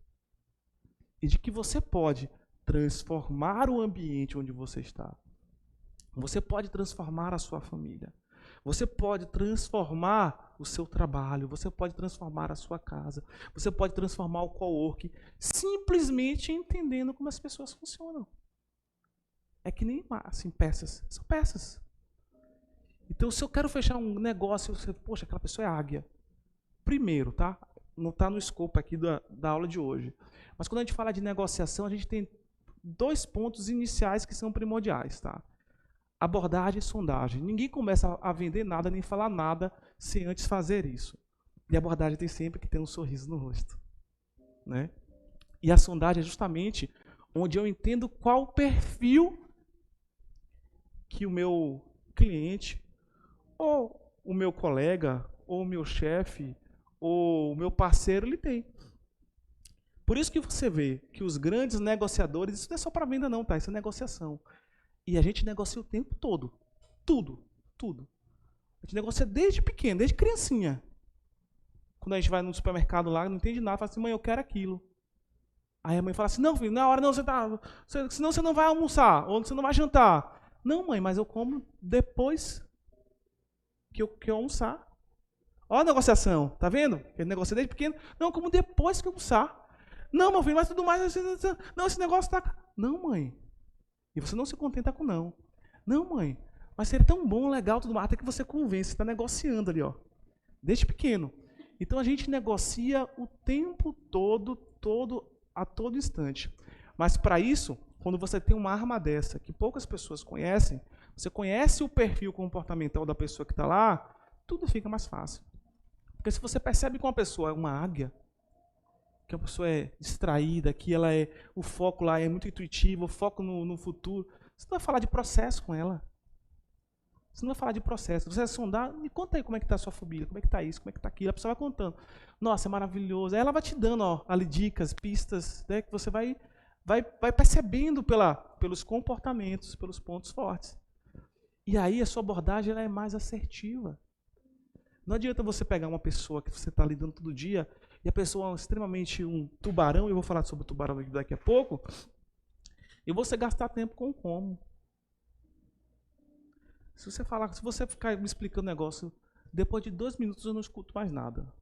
E de que você pode transformar o ambiente onde você está. Você pode transformar a sua família. Você pode transformar o seu trabalho. Você pode transformar a sua casa. Você pode transformar o coworking, simplesmente entendendo como as pessoas funcionam. É que nem assim, peças. São peças. Então, se eu quero fechar um negócio, poxa, aquela pessoa é águia. Primeiro, tá? Não está no escopo aqui da aula de hoje. Mas quando a gente fala de negociação, a gente tem 2 pontos iniciais que são primordiais, tá? Abordagem e sondagem. Ninguém começa a vender nada, nem falar nada, sem antes fazer isso. E a abordagem tem sempre que ter um sorriso no rosto. Né? E a sondagem é justamente onde eu entendo qual o perfil que o meu cliente, ou o meu colega, ou o meu chefe, ou o meu parceiro, ele tem. Por isso que você vê que os grandes negociadores, isso não é só para venda não, tá? Isso é negociação. E a gente negocia o tempo todo. Tudo. Tudo. A gente negocia desde pequeno, desde criancinha. Quando a gente vai no supermercado lá, não entende nada, fala assim, mãe, eu quero aquilo. Aí a mãe fala assim, não, filho, na hora não, senão você não vai almoçar, ou você não vai jantar. Não, mãe, mas eu como depois que eu almoçar. Olha a negociação, tá vendo? Ele negocia desde pequeno. Não, eu como depois que eu almoçar. Não, meu filho, mas tudo mais, não, esse negócio tá... Não, mãe. E você não se contenta com não. Não, mãe, mas seria tão bom, legal, tudo mais, até que você convence, você está negociando ali, ó. Desde pequeno. Então a gente negocia o tempo todo, a todo instante. Mas para isso, quando você tem uma arma dessa, que poucas pessoas conhecem, você conhece o perfil comportamental da pessoa que está lá, tudo fica mais fácil. Porque se você percebe que uma pessoa é uma águia, que a pessoa é distraída, que ela é, o foco lá é muito intuitivo, o foco no futuro, você não vai falar de processo com ela. Você não vai falar de processo. Você vai sondar, me conta aí como é que está a sua família, como é que está isso, como é que está aquilo. A pessoa vai contando. Nossa, é maravilhoso. Aí ela vai te dando ali dicas, pistas, né, que você vai percebendo pelos comportamentos, pelos pontos fortes. E aí a sua abordagem ela é mais assertiva. Não adianta você pegar uma pessoa que você está lidando todo dia e a pessoa é extremamente um tubarão, e eu vou falar sobre o tubarão daqui a pouco, e você gastar tempo com como. Se você ficar me explicando um negócio, depois de 2 minutos eu não escuto mais nada.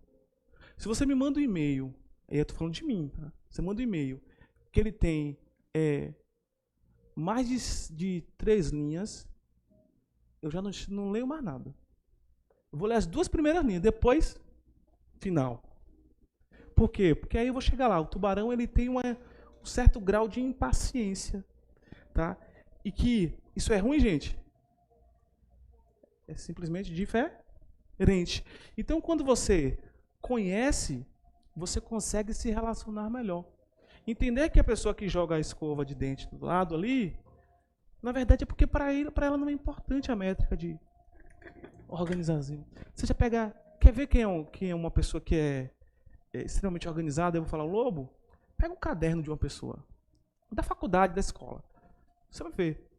Se você me manda um e-mail, aí eu estou falando de mim, tá? Você manda um e-mail que ele tem mais de 3 linhas, eu já não leio mais nada. Eu vou ler as 2 primeiras linhas, depois, final. Por quê? Porque aí eu vou chegar lá. O tubarão ele tem um certo grau de impaciência. Tá? E que isso é ruim, gente? É simplesmente diferente. Então, quando você conhece, você consegue se relacionar melhor. Entender que a pessoa que joga a escova de dente do lado ali, na verdade é porque para ela não é importante a métrica de organização. Você já pega... Quer ver quem é uma pessoa que é extremamente organizada? Eu vou falar o Lobo. Pega um caderno de uma pessoa, da faculdade, da escola. Você vai ver.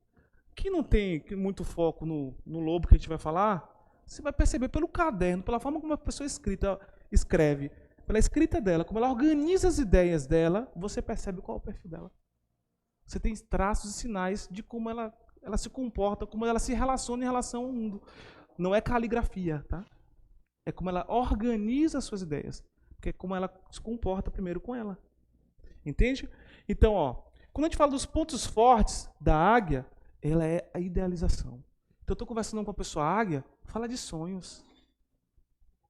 Que não tem muito foco no Lobo que a gente vai falar, você vai perceber pelo caderno, pela forma como a pessoa escreve, pela escrita dela, como ela organiza as ideias dela, você percebe qual é o perfil dela. Você tem traços e sinais de como ela se comporta, como ela se relaciona em relação ao mundo. Não é caligrafia, tá? É como ela organiza as suas ideias. Porque é como ela se comporta primeiro com ela. Entende? Então, quando a gente fala dos pontos fortes da águia, ela é a idealização. Então, eu estou conversando com uma pessoa águia, fala de sonhos.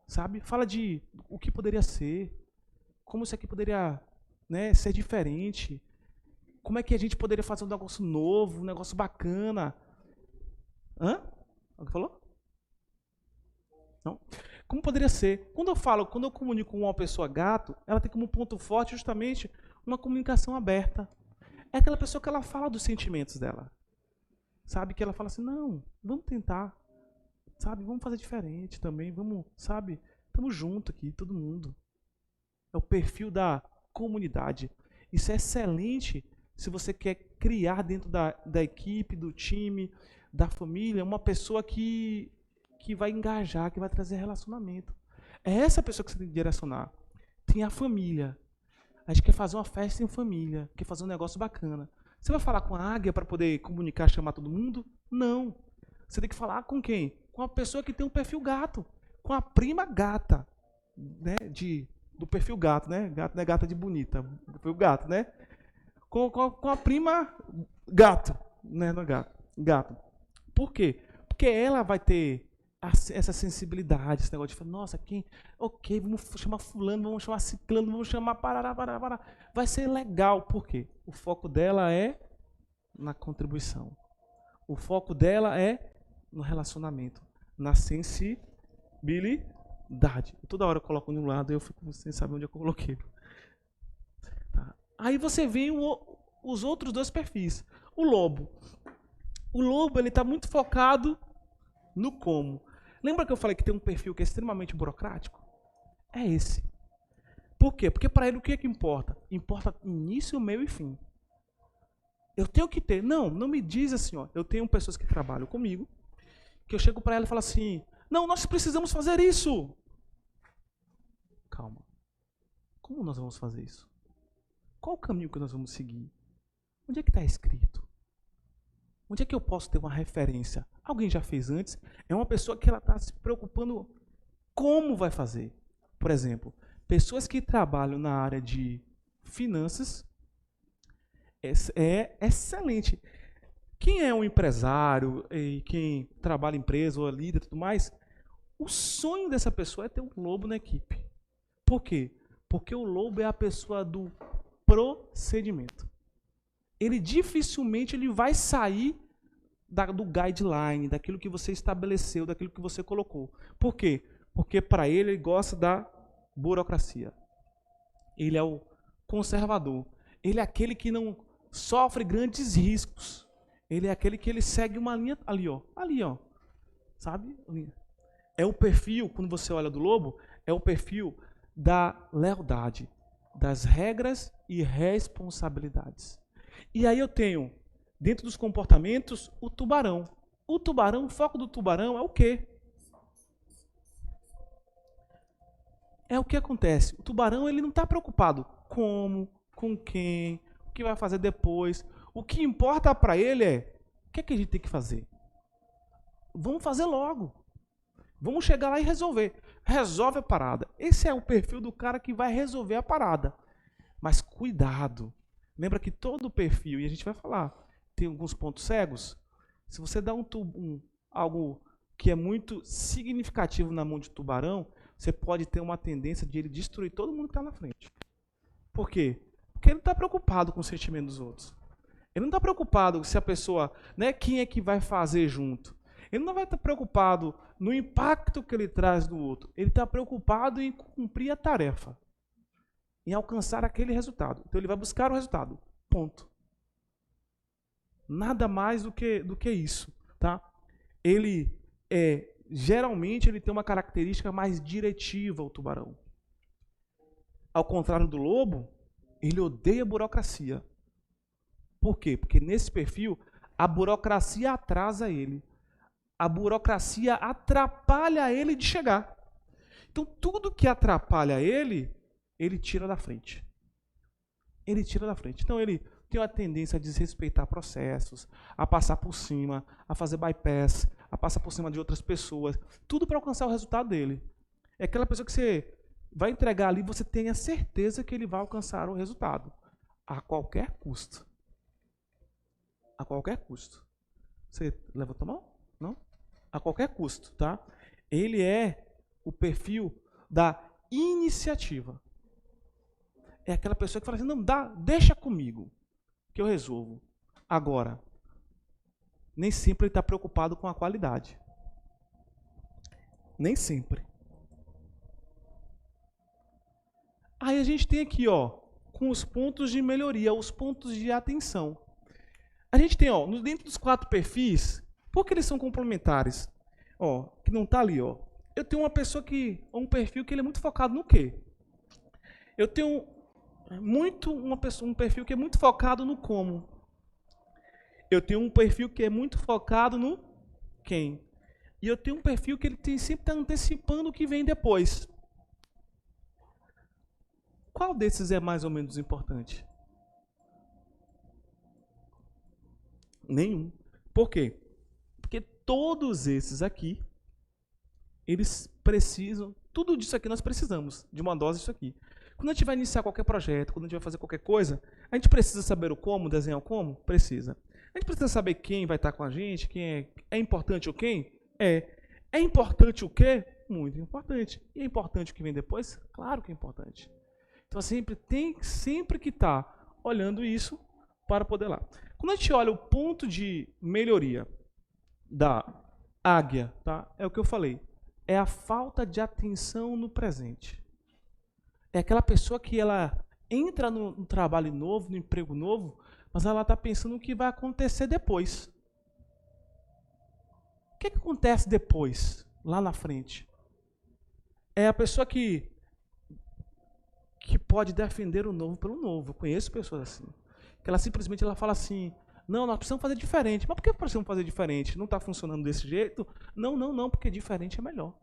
Sabe? Fala de o que poderia ser. Como isso aqui poderia, né, ser diferente. Como é que a gente poderia fazer um negócio novo, um negócio bacana. Hã? Alguém falou? Não? Como poderia ser? Quando eu comunico com uma pessoa gato, ela tem como ponto forte justamente uma comunicação aberta. É aquela pessoa que ela fala dos sentimentos dela. Sabe? Que ela fala assim, não, vamos tentar. Sabe? Vamos fazer diferente também. Vamos, sabe? Estamos juntos aqui, todo mundo. É o perfil da comunidade. Isso é excelente se você quer criar dentro da equipe, do time, da família, uma pessoa que vai engajar, que vai trazer relacionamento. É essa pessoa que você tem que direcionar. Tem a família. A gente quer fazer uma festa em família, quer fazer um negócio bacana. Você vai falar com a águia para poder comunicar, chamar todo mundo? Não. Você tem que falar com quem? Com a pessoa que tem um perfil gato. Com a prima gata, né? Do perfil gato, né? Gato não é gata de bonita, perfil gato, né? Com a prima gato, né? Não é gato. Gato. Por quê? Porque ela vai ter essa sensibilidade, esse negócio de falar, nossa, quem? Ok, vamos chamar fulano, vamos chamar ciclano, vamos chamar parará. Vai ser legal. Por quê? O foco dela é na contribuição. O foco dela é no relacionamento, na sensibilidade. Toda hora eu coloco de um lado e eu fico sem saber onde eu coloquei. Tá. Aí você vê os outros dois perfis. O lobo. O lobo, ele está muito focado no como. Lembra que eu falei que tem um perfil que é extremamente burocrático? É esse. Por quê? Porque para ele o que é que importa? Importa início, meio e fim. Eu tenho que ter. Não me diz assim, ó. Eu tenho pessoas que trabalham comigo, que eu chego para ela e falo assim, não, nós precisamos fazer isso. Calma. Como nós vamos fazer isso? Qual o caminho que nós vamos seguir? Onde é que está escrito? Onde é que eu posso ter uma referência? Alguém já fez antes? É uma pessoa que ela está se preocupando como vai fazer. Por exemplo, pessoas que trabalham na área de finanças, é excelente. Quem é um empresário e quem trabalha em empresa ou líder e tudo mais, o sonho dessa pessoa é ter um lobo na equipe. Por quê? Porque o lobo é a pessoa do procedimento. Ele dificilmente ele vai sair do guideline, daquilo que você estabeleceu, daquilo que você colocou. Por quê? Porque para ele gosta da burocracia. Ele é o conservador. Ele é aquele que não sofre grandes riscos. Ele é aquele que ele segue uma linha ali, ó. Ali, ó. Sabe? É o perfil, quando você olha do lobo, é o perfil da lealdade, das regras e responsabilidades. E aí eu tenho, dentro dos comportamentos, o tubarão. O tubarão, o foco do tubarão é o quê? É o que acontece. O tubarão ele não está preocupado como, com quem, o que vai fazer depois. O que importa para ele é o que é que a gente tem que fazer. Vamos fazer logo. Vamos chegar lá e resolver. Resolve a parada. Esse é o perfil do cara que vai resolver a parada. Mas cuidado. Lembra que todo perfil, e a gente vai falar, tem alguns pontos cegos. Se você dá algo que é muito significativo na mão de tubarão, você pode ter uma tendência de ele destruir todo mundo que está na frente. Por quê? Porque ele não está preocupado com o sentimento dos outros. Ele não está preocupado se a pessoa, né, quem é que vai fazer junto. Ele não vai estar preocupado no impacto que ele traz do outro. Ele está preocupado em cumprir a tarefa. Em alcançar aquele resultado. Então ele vai buscar o resultado. Ponto. Nada mais do que isso, tá? Ele geralmente ele tem uma característica mais diretiva, o tubarão. Ao contrário do lobo, ele odeia a burocracia. Por quê? Porque nesse perfil a burocracia atrasa ele. A burocracia atrapalha ele de chegar. Então tudo que atrapalha ele tira da frente. Ele tira da frente. Então ele tem a tendência a desrespeitar processos, a passar por cima, a fazer bypass, a passar por cima de outras pessoas, tudo para alcançar o resultado dele. É aquela pessoa que você vai entregar ali, você tem a certeza que ele vai alcançar o resultado, a qualquer custo. A qualquer custo. Você levantou a mão? Não? A qualquer custo, tá? Ele é o perfil da iniciativa. É aquela pessoa que fala assim, não, deixa comigo, que eu resolvo. Agora, nem sempre ele está preocupado com a qualidade. Nem sempre. Aí a gente tem aqui, ó, com os pontos de melhoria, os pontos de atenção. A gente tem, ó, dentro dos 4 perfis, por que eles são complementares? Ó, que não está ali, ó. Eu tenho uma pessoa um perfil que ele é muito focado no quê? Eu tenho um perfil que é muito focado no como. Eu tenho um perfil que é muito focado no quem. E eu tenho um perfil que ele sempre está antecipando o que vem depois. Qual desses é mais ou menos importante? Nenhum. Por quê? Porque todos esses aqui, eles precisam, tudo disso aqui nós precisamos, de uma dose disso aqui. Quando a gente vai iniciar qualquer projeto, quando a gente vai fazer qualquer coisa, a gente precisa saber o como, desenhar o como? Precisa. A gente precisa saber quem vai estar com a gente, quem é importante o quem? É. É importante o quê? Muito importante. E é importante o que vem depois? Claro que é importante. Então sempre tem que estar olhando isso para poder lá. Quando a gente olha o ponto de melhoria da águia, tá? É o que eu falei. É a falta de atenção no presente. É aquela pessoa que ela entra no trabalho novo, no emprego novo, mas ela está pensando no que vai acontecer depois. O que acontece depois, lá na frente? É a pessoa que pode defender o novo pelo novo. Eu conheço pessoas assim. Que ela simplesmente fala assim, não, nós precisamos fazer diferente. Mas por que precisamos fazer diferente? Não está funcionando desse jeito? Não, porque diferente é melhor.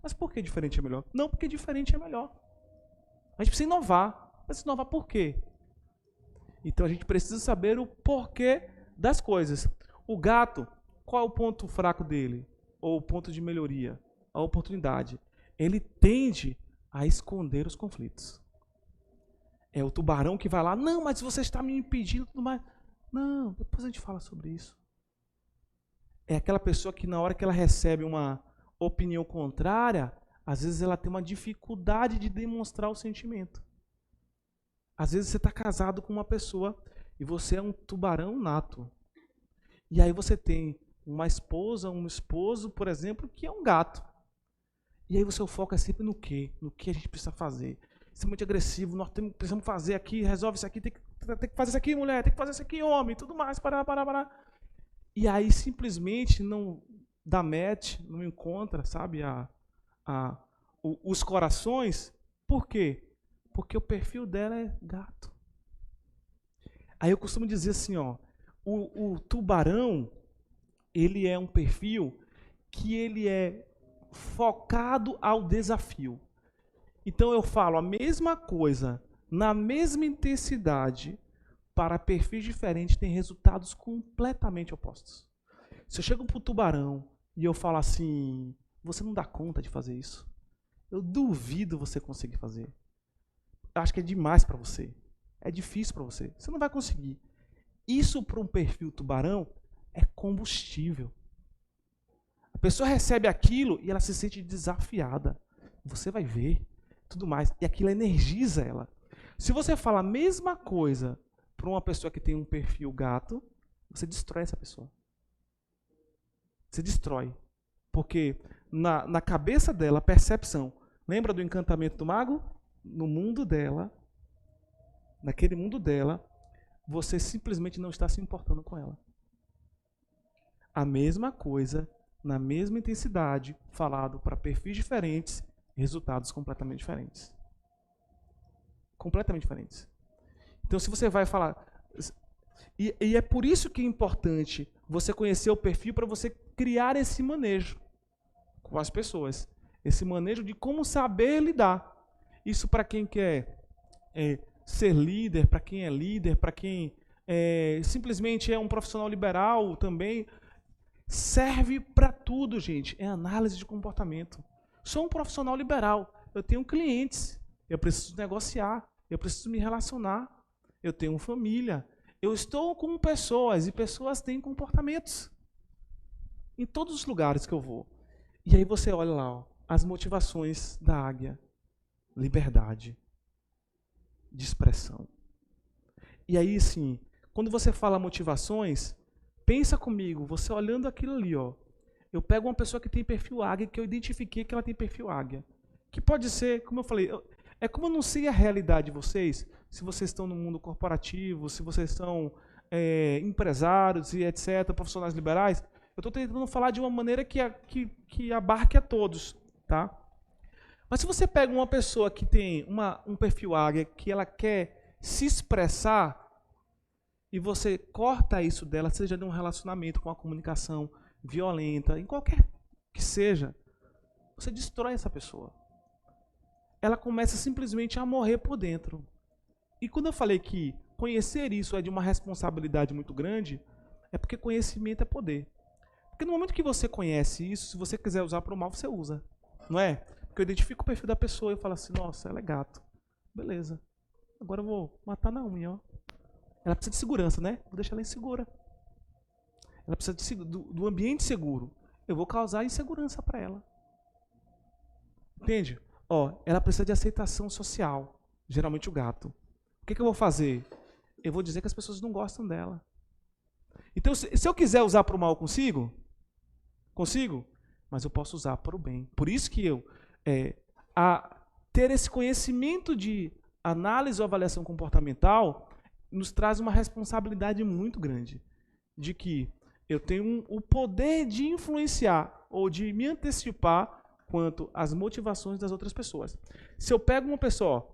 Mas por que diferente é melhor? Não, porque diferente é melhor. A gente precisa inovar. Mas inovar por quê? Então a gente precisa saber o porquê das coisas. O gato, qual é o ponto fraco dele? Ou o ponto de melhoria? A oportunidade. Ele tende a esconder os conflitos. É o tubarão que vai lá, não, mas você está me impedindo tudo mais. Não, depois a gente fala sobre isso. É aquela pessoa que na hora que ela recebe uma opinião contrária, às vezes ela tem uma dificuldade de demonstrar o sentimento. Às vezes você está casado com uma pessoa e você é um tubarão nato. E aí você tem uma esposa, um esposo, por exemplo, que é um gato. E aí o seu foco é sempre no quê? No que a gente precisa fazer. Isso é muito agressivo, nós precisamos fazer aqui, resolve isso aqui, tem que fazer isso aqui, mulher, tem que fazer isso aqui, homem, tudo mais, parar. E aí simplesmente não dá match, não encontra, sabe, os corações. Por quê? Porque o perfil dela é gato. Aí eu costumo dizer assim, ó, o tubarão, ele é um perfil que ele é focado ao desafio. Então eu falo a mesma coisa, na mesma intensidade, para perfis diferentes, tem resultados completamente opostos. Se eu chego para o tubarão e eu falo assim, você não dá conta de fazer isso, eu duvido você conseguir fazer. Eu acho que é demais para você. É difícil para você. Você não vai conseguir. Isso para um perfil tubarão é combustível. A pessoa recebe aquilo e ela se sente desafiada. Você vai ver, tudo mais. E aquilo energiza ela. Se você fala a mesma coisa para uma pessoa que tem um perfil gato, você destrói essa pessoa. Você destrói. Porque na cabeça dela, a percepção. Lembra do encantamento do mago? No mundo dela, naquele mundo dela, você simplesmente não está se importando com ela. A mesma coisa, na mesma intensidade, falado para perfis diferentes, resultados completamente diferentes. Completamente diferentes. Então, se você vai falar... E é por isso que é importante você conhecer o perfil para você criar esse manejo com as pessoas. Esse manejo de como saber lidar. Isso para quem quer ser líder, para quem é líder, para quem simplesmente é um profissional liberal também. Serve para tudo, gente. É análise de comportamento. Sou um profissional liberal. Eu tenho clientes. Eu preciso negociar. Eu preciso me relacionar. Eu tenho família. Eu estou com pessoas e pessoas têm comportamentos. Em todos os lugares que eu vou. E aí você olha lá, ó, as motivações da águia. Liberdade de expressão. E aí, sim, quando você fala motivações, pensa comigo, você olhando aquilo ali, ó. Eu pego uma pessoa que tem perfil águia, que eu identifiquei que ela tem perfil águia. Que pode ser, como eu falei, é como eu não sei a realidade de vocês, se vocês estão no mundo corporativo, se vocês são empresários e etc., profissionais liberais, eu estou tentando falar de uma maneira que abarque a todos, tá? Mas se você pega uma pessoa que tem um perfil águia, que ela quer se expressar, e você corta isso dela, seja de um relacionamento com a comunicação violenta, em qualquer que seja, você destrói essa pessoa. Ela começa simplesmente a morrer por dentro. E quando eu falei que conhecer isso é de uma responsabilidade muito grande, é porque conhecimento é poder. Porque no momento que você conhece isso, se você quiser usar para o mal, você usa. Não é? Porque eu identifico o perfil da pessoa e eu falo assim, nossa, ela é gato. Beleza. Agora eu vou matar na unha, ó. Ela precisa de segurança, né? Vou deixar ela insegura. Ela precisa do ambiente seguro. Eu vou causar insegurança para ela. Entende? Ó, ela precisa de aceitação social. Geralmente o gato. O que eu vou fazer? Eu vou dizer que as pessoas não gostam dela. Então, se eu quiser usar para o mal, consigo? Consigo? Mas eu posso usar para o bem. Por isso que ter esse conhecimento de análise ou avaliação comportamental nos traz uma responsabilidade muito grande. De que eu tenho o poder de influenciar ou de me antecipar quanto às motivações das outras pessoas. Se eu pego uma pessoa,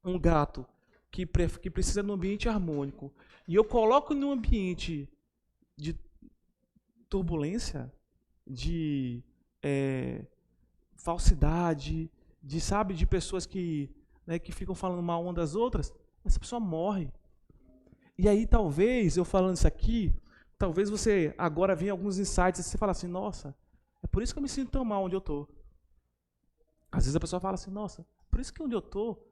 um gato, que precisa de um ambiente harmônico, e eu coloco em um ambiente de turbulência, de falsidade, de pessoas que ficam falando mal uma das outras, essa pessoa morre. E aí talvez, eu falando isso aqui, talvez você agora venha alguns insights e você fala assim, nossa, é por isso que eu me sinto tão mal onde eu estou. Às vezes a pessoa fala assim, nossa, por isso que onde eu estou,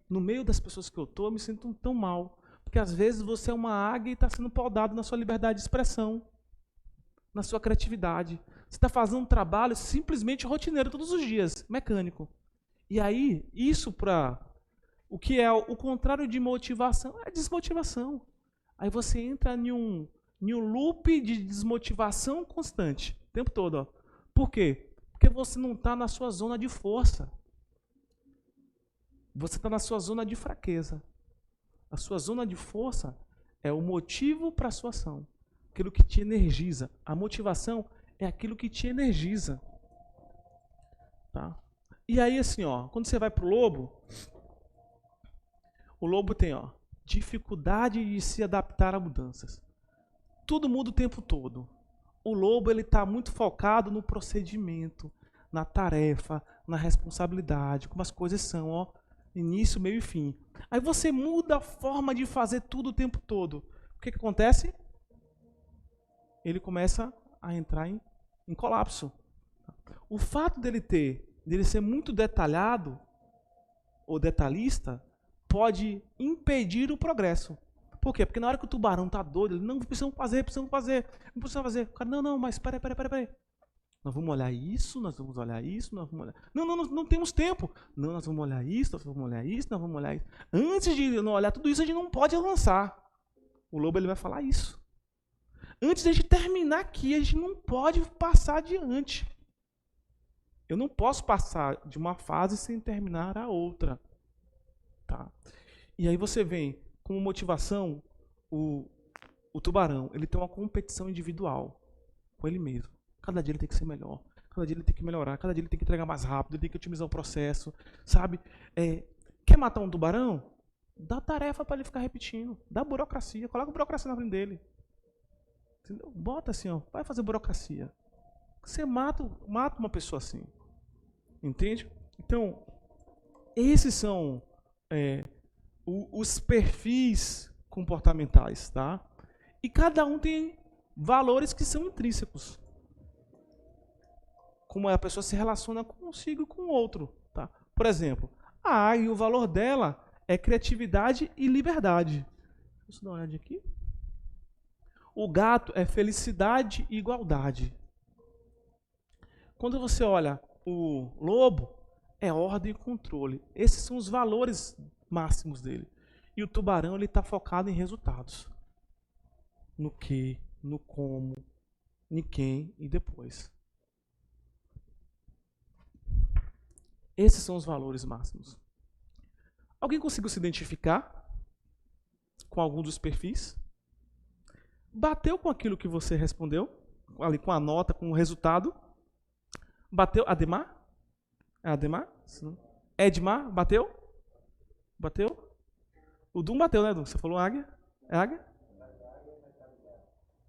no meio das pessoas que eu estou, eu me sinto tão mal. Porque às vezes você é uma águia e está sendo podado na sua liberdade de expressão, na sua criatividade. Você está fazendo um trabalho simplesmente rotineiro todos os dias, mecânico. E aí, isso para o que é o contrário de motivação é desmotivação. Aí você entra em um loop de desmotivação constante, o tempo todo. Ó. Por quê? Porque você não está na sua zona de força. Você está na sua zona de fraqueza. A sua zona de força é o motivo para a sua ação. Aquilo que te energiza. A motivação é aquilo que te energiza. Tá? E aí, assim, ó, quando você vai para o lobo tem dificuldade de se adaptar a mudanças. Tudo muda o tempo todo. O lobo está muito focado no procedimento, na tarefa, na responsabilidade, como as coisas são, ó, início, meio e fim. Aí você muda a forma de fazer tudo o tempo todo. O que acontece? Ele começa a entrar em colapso. O fato dele ser muito detalhado ou detalhista pode impedir o progresso. Por quê? Porque na hora que o tubarão está doido, ele não precisamos fazer. O cara, não, mas peraí. Nós vamos olhar isso, nós vamos olhar isso, nós vamos olhar. Não temos tempo. Não, nós vamos olhar isso, nós vamos olhar isso, nós vamos olhar isso. Antes de não olhar tudo isso, a gente não pode avançar. O lobo ele vai falar isso. Antes de a gente terminar aqui, a gente não pode passar adiante. Eu não posso passar de uma fase sem terminar a outra. Tá? E aí você vem, como motivação, o tubarão, ele tem uma competição individual com ele mesmo. Cada dia ele tem que ser melhor. Cada dia ele tem que melhorar. Cada dia ele tem que entregar mais rápido. Ele tem que otimizar o processo. Sabe? Quer matar um tubarão? Dá tarefa para ele ficar repetindo. Dá burocracia. Coloca burocracia na frente dele. Entendeu? Bota assim, ó. Vai fazer burocracia. Você mata uma pessoa assim. Entende? Então, esses são os perfis comportamentais. Tá? E cada um tem valores que são intrínsecos. Como a pessoa se relaciona consigo e com o outro. Tá? Por exemplo, a águia, o valor dela é criatividade e liberdade. Deixa eu dar uma olhada aqui. O gato é felicidade e igualdade. Quando você olha o lobo, é ordem e controle. Esses são os valores máximos dele. E o tubarão está focado em resultados. No que, no como, em quem e depois. Esses são os valores máximos. Alguém conseguiu se identificar com algum dos perfis? Bateu com aquilo que você respondeu? Ali com a nota, com o resultado? Bateu? Ademar? É Ademar? Edmar, bateu? Bateu? O Dum bateu, né, Dum? Você falou águia? É águia?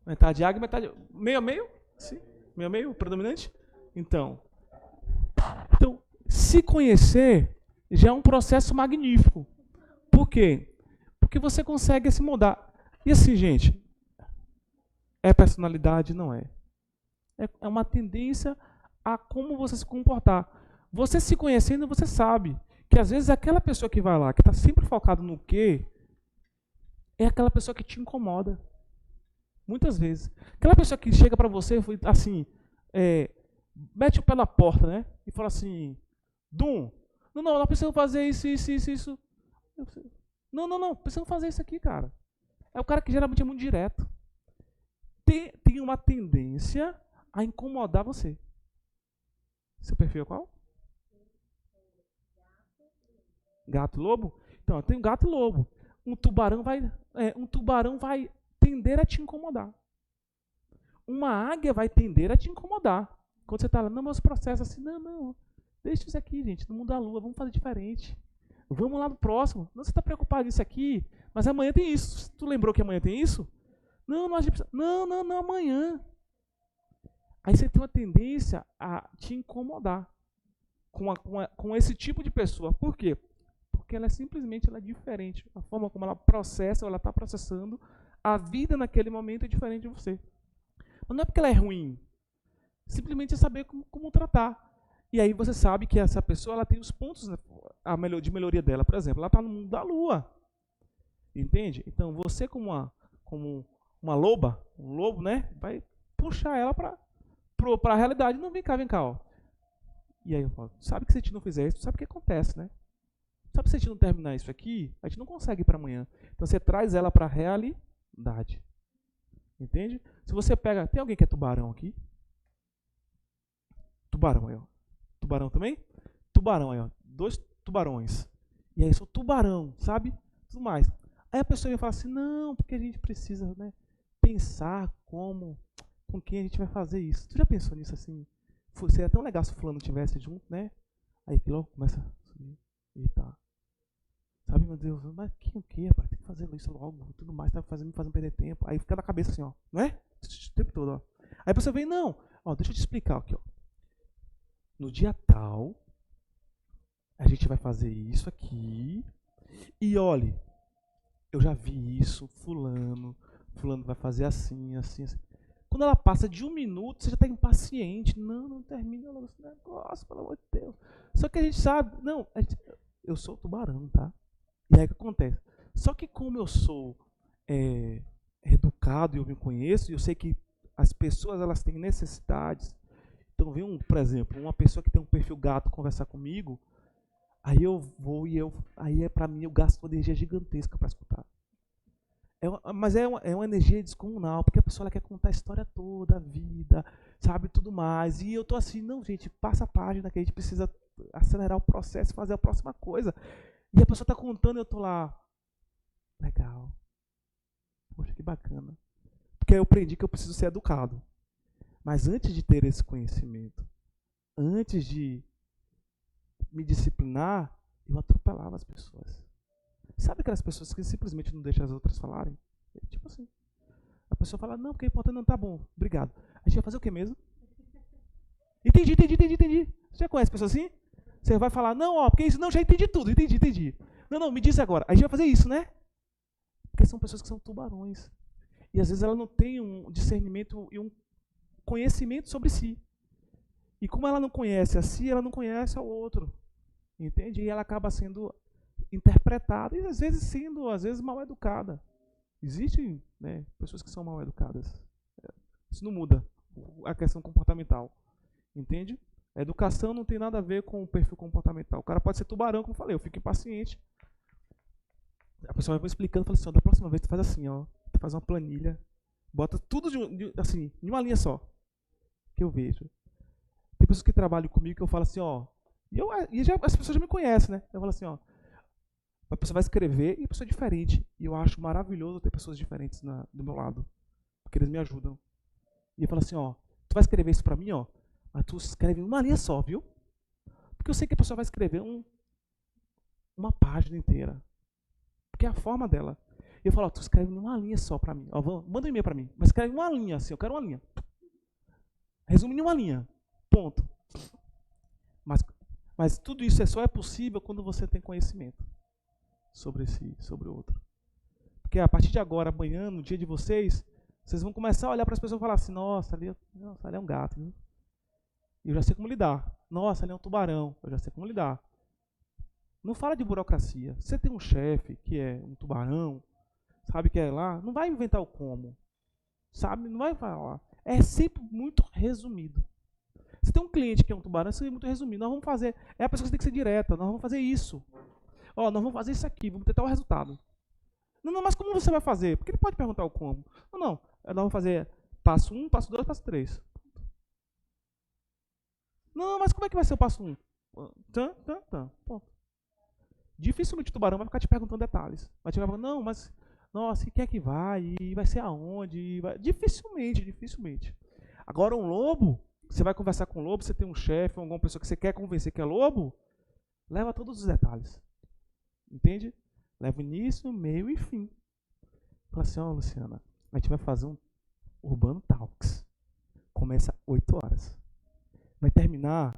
Metade águia, metade. Meio a meio? Sim. Meio a meio, predominante? Então, se conhecer já é um processo magnífico. Por quê? Porque você consegue se moldar. E assim, gente, é personalidade? Não é. É uma tendência a como você se comportar. Você se conhecendo, você sabe que às vezes aquela pessoa que vai lá, que está sempre focado no quê, é aquela pessoa que te incomoda. Muitas vezes. Aquela pessoa que chega para você, assim, mete o pé na porta, né? E fala assim, Dum, não precisa fazer isso. Não, precisa fazer isso aqui, cara. É o cara que geralmente é muito direto. Tem uma tendência a incomodar você. Seu perfil é qual? Gato lobo? Então, tem um gato lobo. Um tubarão vai tender a te incomodar. Uma águia vai tender a te incomodar. Quando você está lá, não, meus processos assim, não, deixa isso aqui, gente, no mundo da lua, vamos fazer diferente. Vamos lá no próximo. Não, você está preocupado nisso aqui, mas amanhã tem isso. Tu lembrou que amanhã tem isso? Não, amanhã. Aí você tem uma tendência a te incomodar com esse tipo de pessoa. Por quê? Porque ela é diferente. A forma como ela processa, ou ela está processando, a vida naquele momento é diferente de você. Mas não é porque ela é ruim. Simplesmente é saber como tratar. E aí você sabe que essa pessoa ela tem os pontos de melhoria dela. Por exemplo, ela está no mundo da lua. Entende? Então você como uma loba, um lobo, né, vai puxar ela para a realidade. Não, vem cá, ó. E aí eu falo, sabe que se a gente não fizer isso, sabe o que acontece, né? Sabe que se a gente não terminar isso aqui, a gente não consegue ir para amanhã. Então você traz ela para a realidade. Entende? Se você pega... Tem alguém que é tubarão aqui? Tubarão aí, ó. Tubarão também? Tubarão aí, ó. 2 tubarões. E aí, sou tubarão, sabe? Tudo mais. Aí a pessoa me fala assim, não, porque a gente precisa, né, pensar com quem a gente vai fazer isso. Tu já pensou nisso assim? Seria tão legal se o fulano estivesse junto, né? Aí que logo começa a subir. Eita. Sabe, meu Deus, mas o que, rapaz? Tem que fazer isso logo, tudo mais, tá me fazendo perder tempo. Aí fica na cabeça assim, ó, não é? O tempo todo, ó. Aí a pessoa vem, não, ó, deixa eu te explicar aqui, ó. No dia tal, a gente vai fazer isso aqui. E olhe, eu já vi isso, fulano vai fazer assim. Quando ela passa de 1 minuto, você já está impaciente. Não termina logo esse negócio, pelo amor de Deus. Só que a gente sabe, eu sou tubarão, tá? E aí o que acontece? Só que como eu sou educado e eu me conheço, e eu sei que as pessoas elas têm necessidades. Então vem, por exemplo, uma pessoa que tem um perfil gato conversar comigo, aí eu vou aí para mim eu gasto uma energia gigantesca para escutar. Mas é uma energia descomunal, porque a pessoa ela quer contar a história toda, a vida, sabe, tudo mais. E eu tô assim, não, gente, passa a página que a gente precisa acelerar o processo e fazer a próxima coisa. E a pessoa está contando e eu tô lá, legal, poxa, que bacana. Porque aí eu aprendi que eu preciso ser educado. Mas antes de ter esse conhecimento, antes de me disciplinar, eu atropelava as pessoas. Sabe aquelas pessoas que simplesmente não deixam as outras falarem? Tipo assim. A pessoa fala, não, porque é importante, não, tá bom, obrigado. A gente vai fazer o que mesmo? Entendi. Você já conhece pessoas assim? Você vai falar, não, ó, porque isso, não, já entendi tudo, entendi. Não, me diz agora. A gente vai fazer isso, né? Porque são pessoas que são tubarões. E às vezes ela não tem um discernimento e um conhecimento sobre si. E como ela não conhece a si, ela não conhece ao outro. Entende? E ela acaba sendo interpretada e às vezes mal educada. Existem, né, pessoas que são mal educadas. Isso não muda a questão comportamental. Entende? A educação não tem nada a ver com o perfil comportamental. O cara pode ser tubarão, como eu falei, eu fico impaciente. A pessoa vai me explicando, fala assim, ó, da próxima vez tu faz assim, ó, tu faz uma planilha, bota tudo assim, em uma linha só, que eu vejo. Tem pessoas que trabalham comigo que eu falo assim, ó, as pessoas já me conhecem, né? Eu falo assim, ó, a pessoa vai escrever e a pessoa é diferente. E eu acho maravilhoso ter pessoas diferentes do meu lado, porque eles me ajudam. E eu falo assim, ó, tu vai escrever isso pra mim, ó, mas tu escreve em uma linha só, viu? Porque eu sei que a pessoa vai escrever uma página inteira. Porque é a forma dela. E eu falo, tu escreve uma linha só para mim. Ó, manda um e-mail para mim. Mas escreve uma linha assim, eu quero uma linha. Resume em uma linha. Ponto. Mas tudo isso só é possível quando você tem conhecimento sobre o outro. Porque a partir de agora, amanhã, no dia de vocês vão começar a olhar para as pessoas e falar assim, nossa, ali é um gato. Viu? E eu já sei como lidar. Nossa, ali é um tubarão. Eu já sei como lidar. Não fala de burocracia. Você tem um chefe que é um tubarão, sabe que é lá, não vai inventar o como. Sabe? Não vai falar. É sempre muito resumido. Se tem um cliente que é um tubarão, isso é muito resumido. Nós vamos fazer. É a pessoa que tem que ser direta. Nós vamos fazer isso. Ó, nós vamos fazer isso aqui. Vamos tentar o resultado. Não, mas como você vai fazer? Porque ele pode perguntar o como. Não. Nós vamos fazer passo 1, passo 2, passo 3. Não, mas como é que vai ser o passo 1? Ponto. Dificilmente o tubarão vai ficar te perguntando detalhes. Vai te perguntar, não, mas, nossa, e quem é que vai? E vai ser aonde? Dificilmente. Agora um lobo, você vai conversar com o lobo, você tem um chefe, alguma pessoa que você quer convencer que é lobo, leva todos os detalhes. Entende? Leva início, meio e fim. Fala assim, ó, Luciana, a gente vai fazer um Urbano Talks. Começa 8 horas. Vai terminar,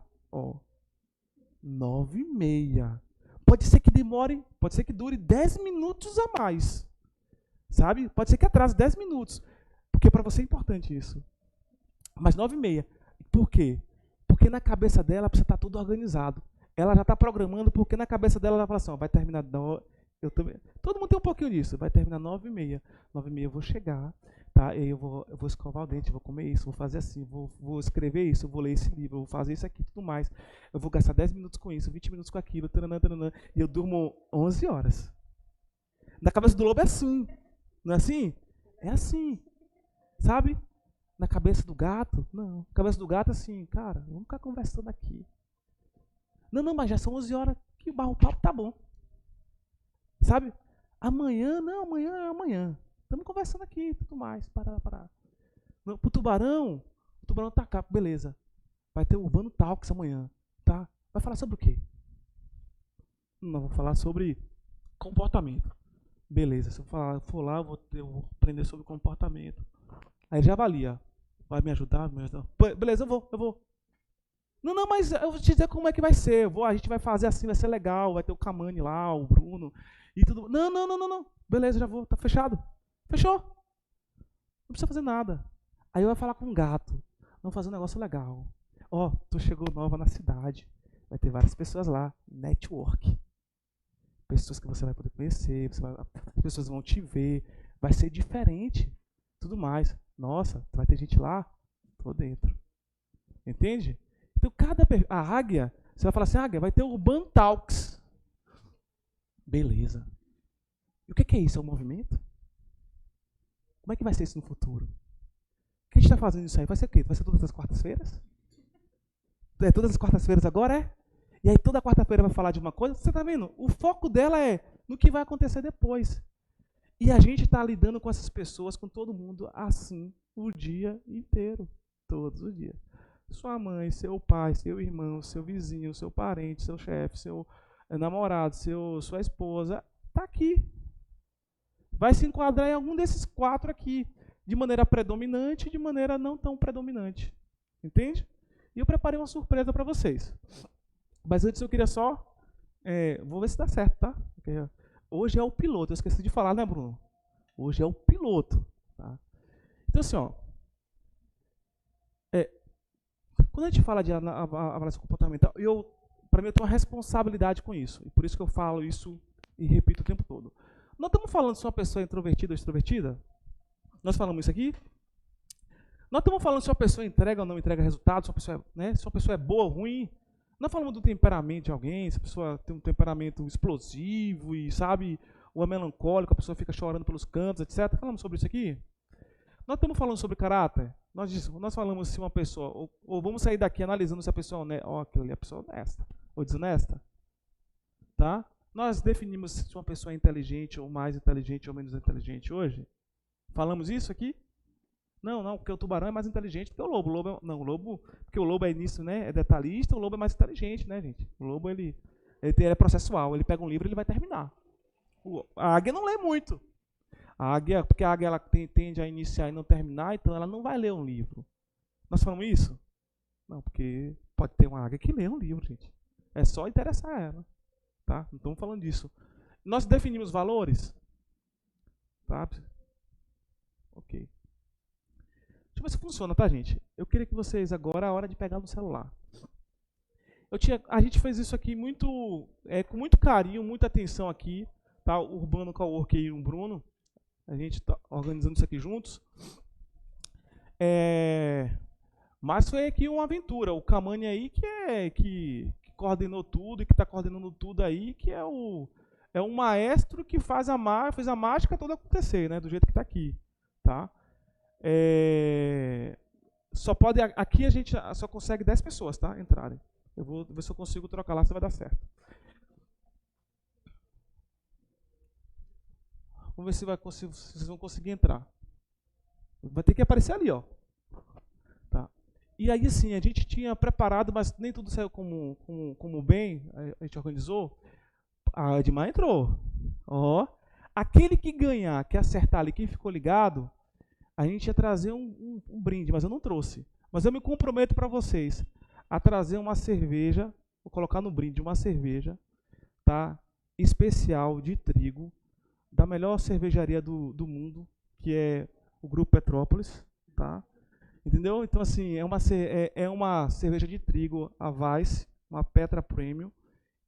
9h30. Pode ser que demore, pode ser que dure 10 minutos a mais. Sabe? Pode ser que atrase 10 minutos. Porque para você é importante isso. Mas 9h30. Por quê? Porque na cabeça dela precisa estar tudo organizado. Ela já está programando, porque na cabeça dela ela fala assim, vai terminar... Todo mundo tem um pouquinho disso. Vai terminar 9h30. 9h30 eu vou chegar, tá? Eu vou escovar o dente, vou comer isso, vou fazer assim, vou escrever isso, vou ler esse livro, vou fazer isso aqui, tudo mais. Eu vou gastar 10 minutos com isso, 20 minutos com aquilo, taranã, e eu durmo 11 horas. Na cabeça do lobo é assim. Não é assim? É assim. Sabe? Na cabeça do gato, não. Na cabeça do gato, assim, cara, vamos ficar conversando aqui. Não, mas já são 11 horas que o papo tá bom. Sabe? Amanhã é amanhã. Estamos conversando aqui, tudo mais. Parar. Pro tubarão, o tubarão tá cá, beleza. Vai ter o Urbano Talks amanhã, tá? Vai falar sobre o quê? Não, vou falar sobre comportamento. Beleza, se eu for lá, eu vou aprender sobre comportamento. Aí já avalia. Vai me ajudar? Beleza, eu vou. Não, mas eu vou te dizer como é que vai ser. A gente vai fazer assim, vai ser legal. Vai ter o Kamani lá, o Bruno e tudo. Não. Beleza, já vou. Tá fechado? Fechou. Não precisa fazer nada. Aí eu vou falar com um gato. Vamos fazer um negócio legal. Tu chegou nova na cidade. Vai ter várias pessoas lá. Network. Pessoas que você vai poder conhecer. As pessoas vão te ver. Vai ser diferente. Tudo mais. Nossa, vai ter gente lá? Tô dentro. Entende? Então, a águia, você vai falar assim, águia, vai ter o Urban Talks. Beleza. E o que é isso? É um movimento? Como é que vai ser isso no futuro? O que a gente está fazendo isso aí? Vai ser o quê? Vai ser todas as quartas-feiras? Todas as quartas-feiras agora é? E aí toda quarta-feira vai falar de uma coisa? Você está vendo? O foco dela é no que vai acontecer depois. E a gente está lidando com essas pessoas, com todo mundo, assim, o dia inteiro. Todos os dias. Sua mãe, seu pai, seu irmão, seu vizinho, seu parente, seu chefe, seu namorado, sua esposa, está aqui. Vai se enquadrar em algum desses 4 aqui, de maneira predominante e de maneira não tão predominante. Entende? E eu preparei uma surpresa para vocês. Mas antes eu queria só... vou ver se dá certo, tá? Porque hoje é o piloto. Eu esqueci de falar, né, Bruno? Hoje é o piloto. Tá? Então, assim, quando a gente fala de avaliação comportamental, para mim eu tenho uma responsabilidade com isso. E por isso que eu falo isso e repito o tempo todo. Nós estamos falando se uma pessoa é introvertida ou extrovertida? Nós falamos isso aqui? Nós estamos falando se uma pessoa entrega ou não entrega resultados, se uma pessoa é boa ou ruim. Nós falamos do temperamento de alguém, se a pessoa tem um temperamento explosivo e, sabe, ou é melancólico, a pessoa fica chorando pelos cantos, etc. Falamos sobre isso aqui? Nós estamos falando sobre caráter. Nós falamos se uma pessoa... Ou vamos sair daqui analisando se a pessoa é honesta. Aquilo ali é a pessoa honesta. Ou desonesta. Tá? Nós definimos se uma pessoa é inteligente, ou mais inteligente, ou menos inteligente hoje. Falamos isso aqui? Não, não, porque o tubarão é mais inteligente do que o lobo. Não, o lobo, porque o lobo é início, né? É detalhista, o lobo é mais inteligente, né, gente? O lobo ele é processual, ele pega um livro e ele vai terminar. A águia não lê muito. A águia, porque a águia ela tende a iniciar e não terminar, então ela não vai ler um livro. Nós falamos isso? Não, porque pode ter uma águia que lê um livro, gente. É só interessar ela, tá? Não estamos falando disso. Nós definimos valores, tá? Ok. Deixa eu ver se funciona, tá, gente? Eu queria que vocês agora, a hora de pegar no celular. A gente fez isso aqui com muito carinho, muita atenção aqui, tá? O Urbano Cowork e o Bruno, a gente está organizando isso aqui juntos. Mas foi aqui uma aventura. O Kamani aí que coordenou tudo e que está coordenando tudo aí, que é um maestro que fez a mágica toda acontecer, né? Do jeito que está aqui, tá? Aqui a gente só consegue 10 pessoas, tá? Entrarem. Eu vou ver se eu consigo trocar lá, se vai dar certo. Vamos ver se vocês vão conseguir entrar. Vai ter que aparecer ali, ó. Tá. E aí, assim, a gente tinha preparado, mas nem tudo saiu como bem, a gente organizou. A Edmar entrou. Ó. Aquele que ganhar, que acertar ali, quem ficou ligado, a gente ia trazer um brinde, mas eu não trouxe. Mas eu me comprometo para vocês a trazer uma cerveja, vou colocar no brinde uma cerveja, tá? Especial de trigo, da melhor cervejaria do mundo, que é o Grupo Petrópolis, tá? Entendeu? Então, assim, é uma cerveja de trigo, a Weiss, uma Petra Premium,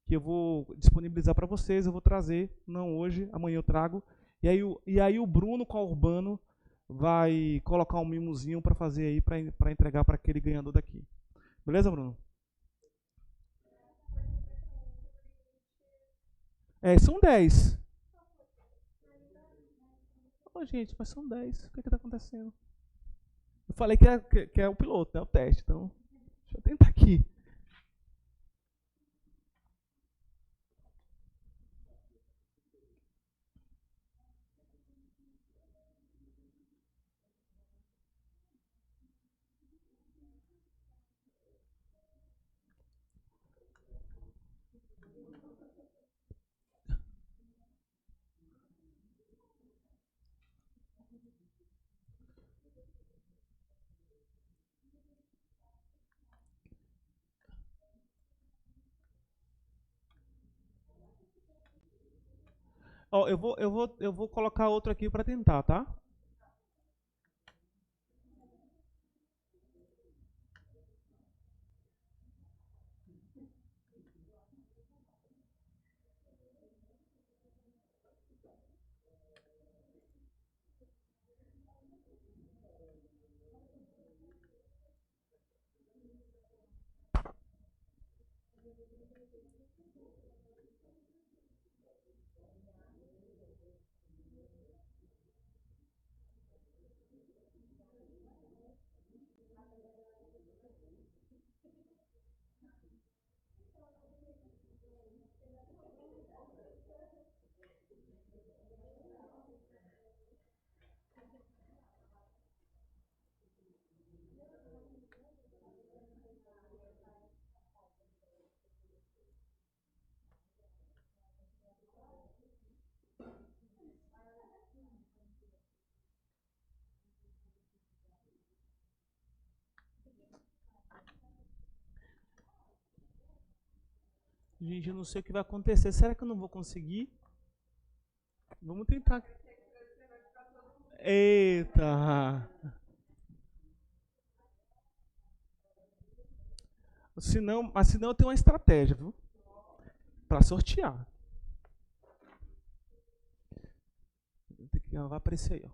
que eu vou disponibilizar para vocês, eu vou trazer, não hoje, amanhã eu trago. E aí o Bruno com a Urbano vai colocar um mimozinho para fazer aí, para entregar para aquele ganhador daqui. Beleza, Bruno? São 10. Ô, gente, mas são 10. O que está acontecendo? Eu falei que é o piloto, né? O teste. Então, deixa eu tentar aqui. Ó, eu vou colocar outro aqui para tentar, tá? Gente, eu não sei o que vai acontecer. Será que eu não vou conseguir? Vamos tentar. Eita! Mas senão eu tenho uma estratégia, viu? Para sortear. Vai aparecer aí, ó.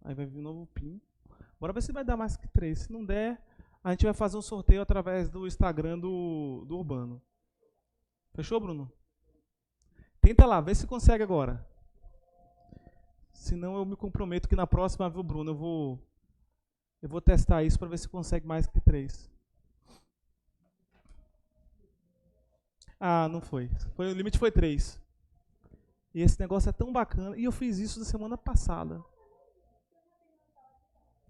Aí vai vir um novo PIN. Bora ver se vai dar mais que 3. Se não der, a gente vai fazer um sorteio através do Instagram do Urbano. Fechou, Bruno? Tenta lá, vê se consegue agora. Senão eu me comprometo que na próxima, viu, Bruno, eu vou testar isso para ver se consegue mais que 3. Ah, não foi. O limite foi 3. E esse negócio é tão bacana. E eu fiz isso na semana passada.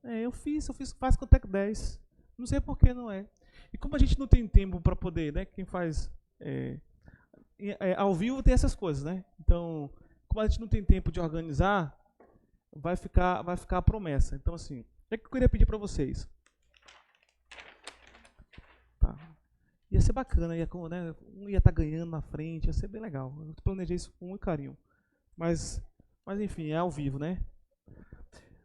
Eu fiz, faz quanto é que 10. Não sei por que não é. E como a gente não tem tempo para poder, né? Quem faz ao vivo tem essas coisas, né? Então, como a gente não tem tempo de organizar, vai ficar a promessa. Então, assim, o que eu queria pedir para vocês? Tá. Ia ser bacana, né? Um ia estar ganhando na frente, ia ser bem legal. Eu planejei isso com muito carinho. Mas enfim, é ao vivo, né?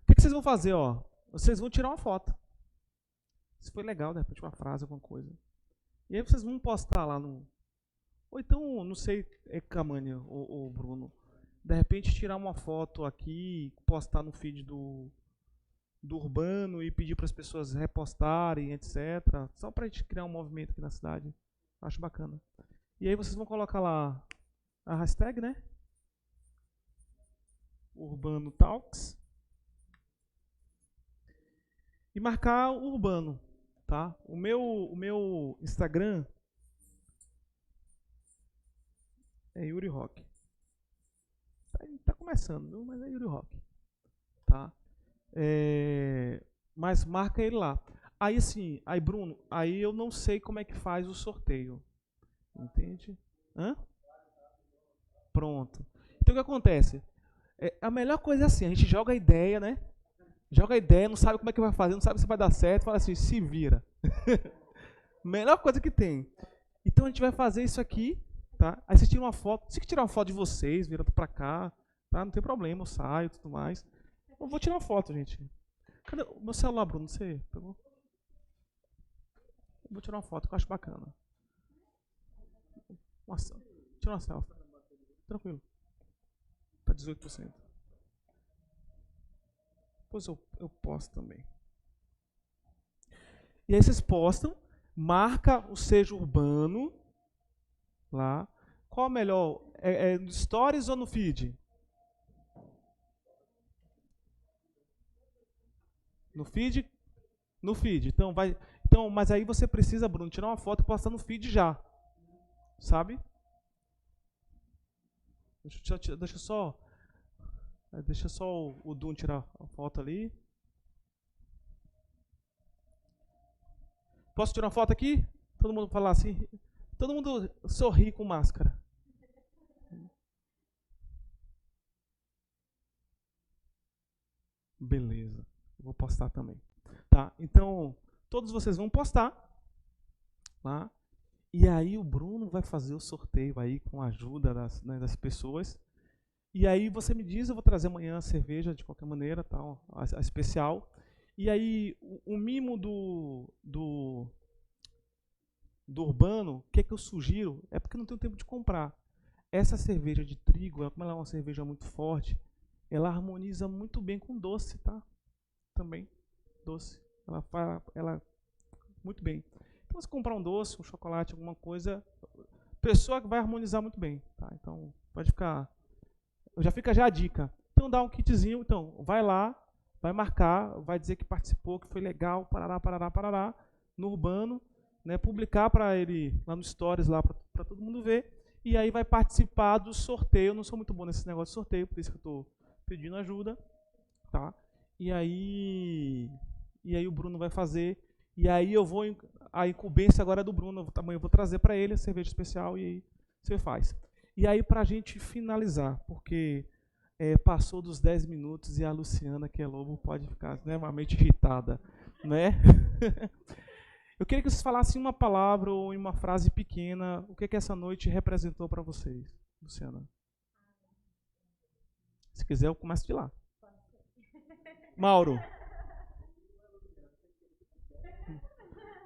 O que vocês vão fazer, ó? Vocês vão tirar uma foto. Se foi legal, de repente uma frase, alguma coisa. E aí vocês vão postar lá no... Ou então, não sei, Camani ou Bruno, de repente tirar uma foto aqui, postar no feed do Urbano e pedir para as pessoas repostarem, etc. Só para a gente criar um movimento aqui na cidade. Acho bacana. E aí vocês vão colocar lá a hashtag, né? Urbano Talks. E marcar o Urbano, tá? O meu Instagram é Yuri Rock. Tá começando, viu? Mas é Yuri Rock. Tá? Mas marca ele lá. Aí assim, aí Bruno, aí eu não sei como é que faz o sorteio. Entende? Hã? Pronto. Então o que acontece? A melhor coisa é assim, a gente joga a ideia, né? Joga a ideia, não sabe como é que vai fazer, não sabe se vai dar certo, fala assim, se vira. Melhor coisa que tem. Então a gente vai fazer isso aqui, tá? Aí vocês tiram uma foto, se tirar uma foto de vocês, virando pra cá, tá? Não tem problema, eu saio e tudo mais. Eu vou tirar uma foto, gente. Cadê o meu celular, Bruno? Você pegou? Eu vou tirar uma foto que eu acho bacana. Nossa, tira uma selfie. Tranquilo. Tá 18%. Depois eu posto também. E aí vocês postam, marca o Seja Urbano lá. Qual é melhor? No Stories ou no feed? No feed? No feed. Então, mas aí você precisa, Bruno, tirar uma foto e postar no feed já. Sabe? Deixa só o Dum tirar a foto ali. Posso tirar uma foto aqui? Todo mundo falar assim. Todo mundo sorri com máscara. Beleza. Vou postar também. Tá? Então, todos vocês vão postar. Tá? E aí o Bruno vai fazer o sorteio aí com a ajuda das pessoas. E aí você me diz, eu vou trazer amanhã a cerveja de qualquer maneira, tal, a especial. E aí o mimo do Urbano, o que é que eu sugiro? É porque não tenho tempo de comprar. Essa cerveja de trigo, como ela é uma cerveja muito forte, ela harmoniza muito bem com doce, tá? Também, doce. Ela muito bem. Então, se comprar um doce, um chocolate, alguma coisa, pessoa que vai harmonizar muito bem, tá? Então, pode ficar... Já fica já a dica. Então, dá um kitzinho. Então, vai lá, vai marcar, vai dizer que participou, que foi legal, parará, parará, parará, no Urbano, né? Publicar para ele lá no Stories, lá para todo mundo ver. E aí vai participar do sorteio. Eu não sou muito bom nesse negócio de sorteio, por isso que eu estou pedindo ajuda, tá? E aí o Bruno vai fazer. E aí a incumbência agora é do Bruno. Amanhã eu vou trazer para ele a cerveja especial e aí você faz. E aí para a gente finalizar, porque passou dos 10 minutos e a Luciana, que é lobo, pode ficar extremamente irritada, né? Eu queria que vocês falassem uma palavra ou em uma frase pequena, o que essa noite representou para vocês, Luciana. Se quiser, eu começo de lá. Mauro.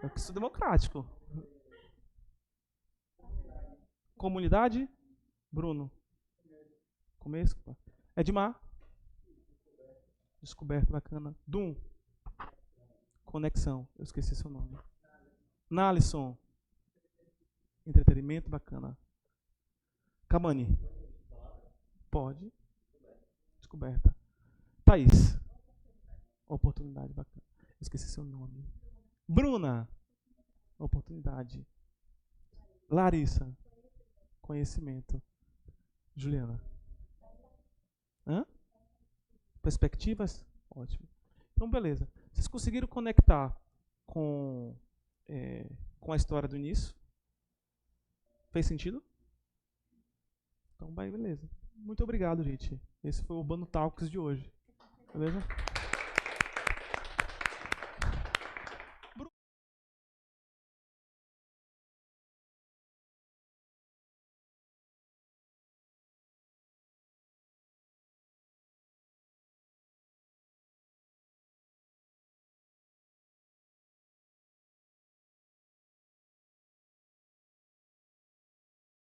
Eu que sou democrático. Comunidade? Bruno. Começo? Edmar? Descoberta, bacana. Dum? Conexão. Eu esqueci seu nome. Nalisson? Entretenimento, bacana. Camani? Pode. Descoberta. Thaís? Oportunidade, bacana. Eu esqueci seu nome. Bruna? Oportunidade. Larissa? Conhecimento. Juliana? Hã? Perspectivas? Ótimo. Então, beleza. Vocês conseguiram conectar com, com a história do início? Fez sentido? Então, beleza. Muito obrigado, gente. Esse foi o Urbano Talks de hoje. Beleza?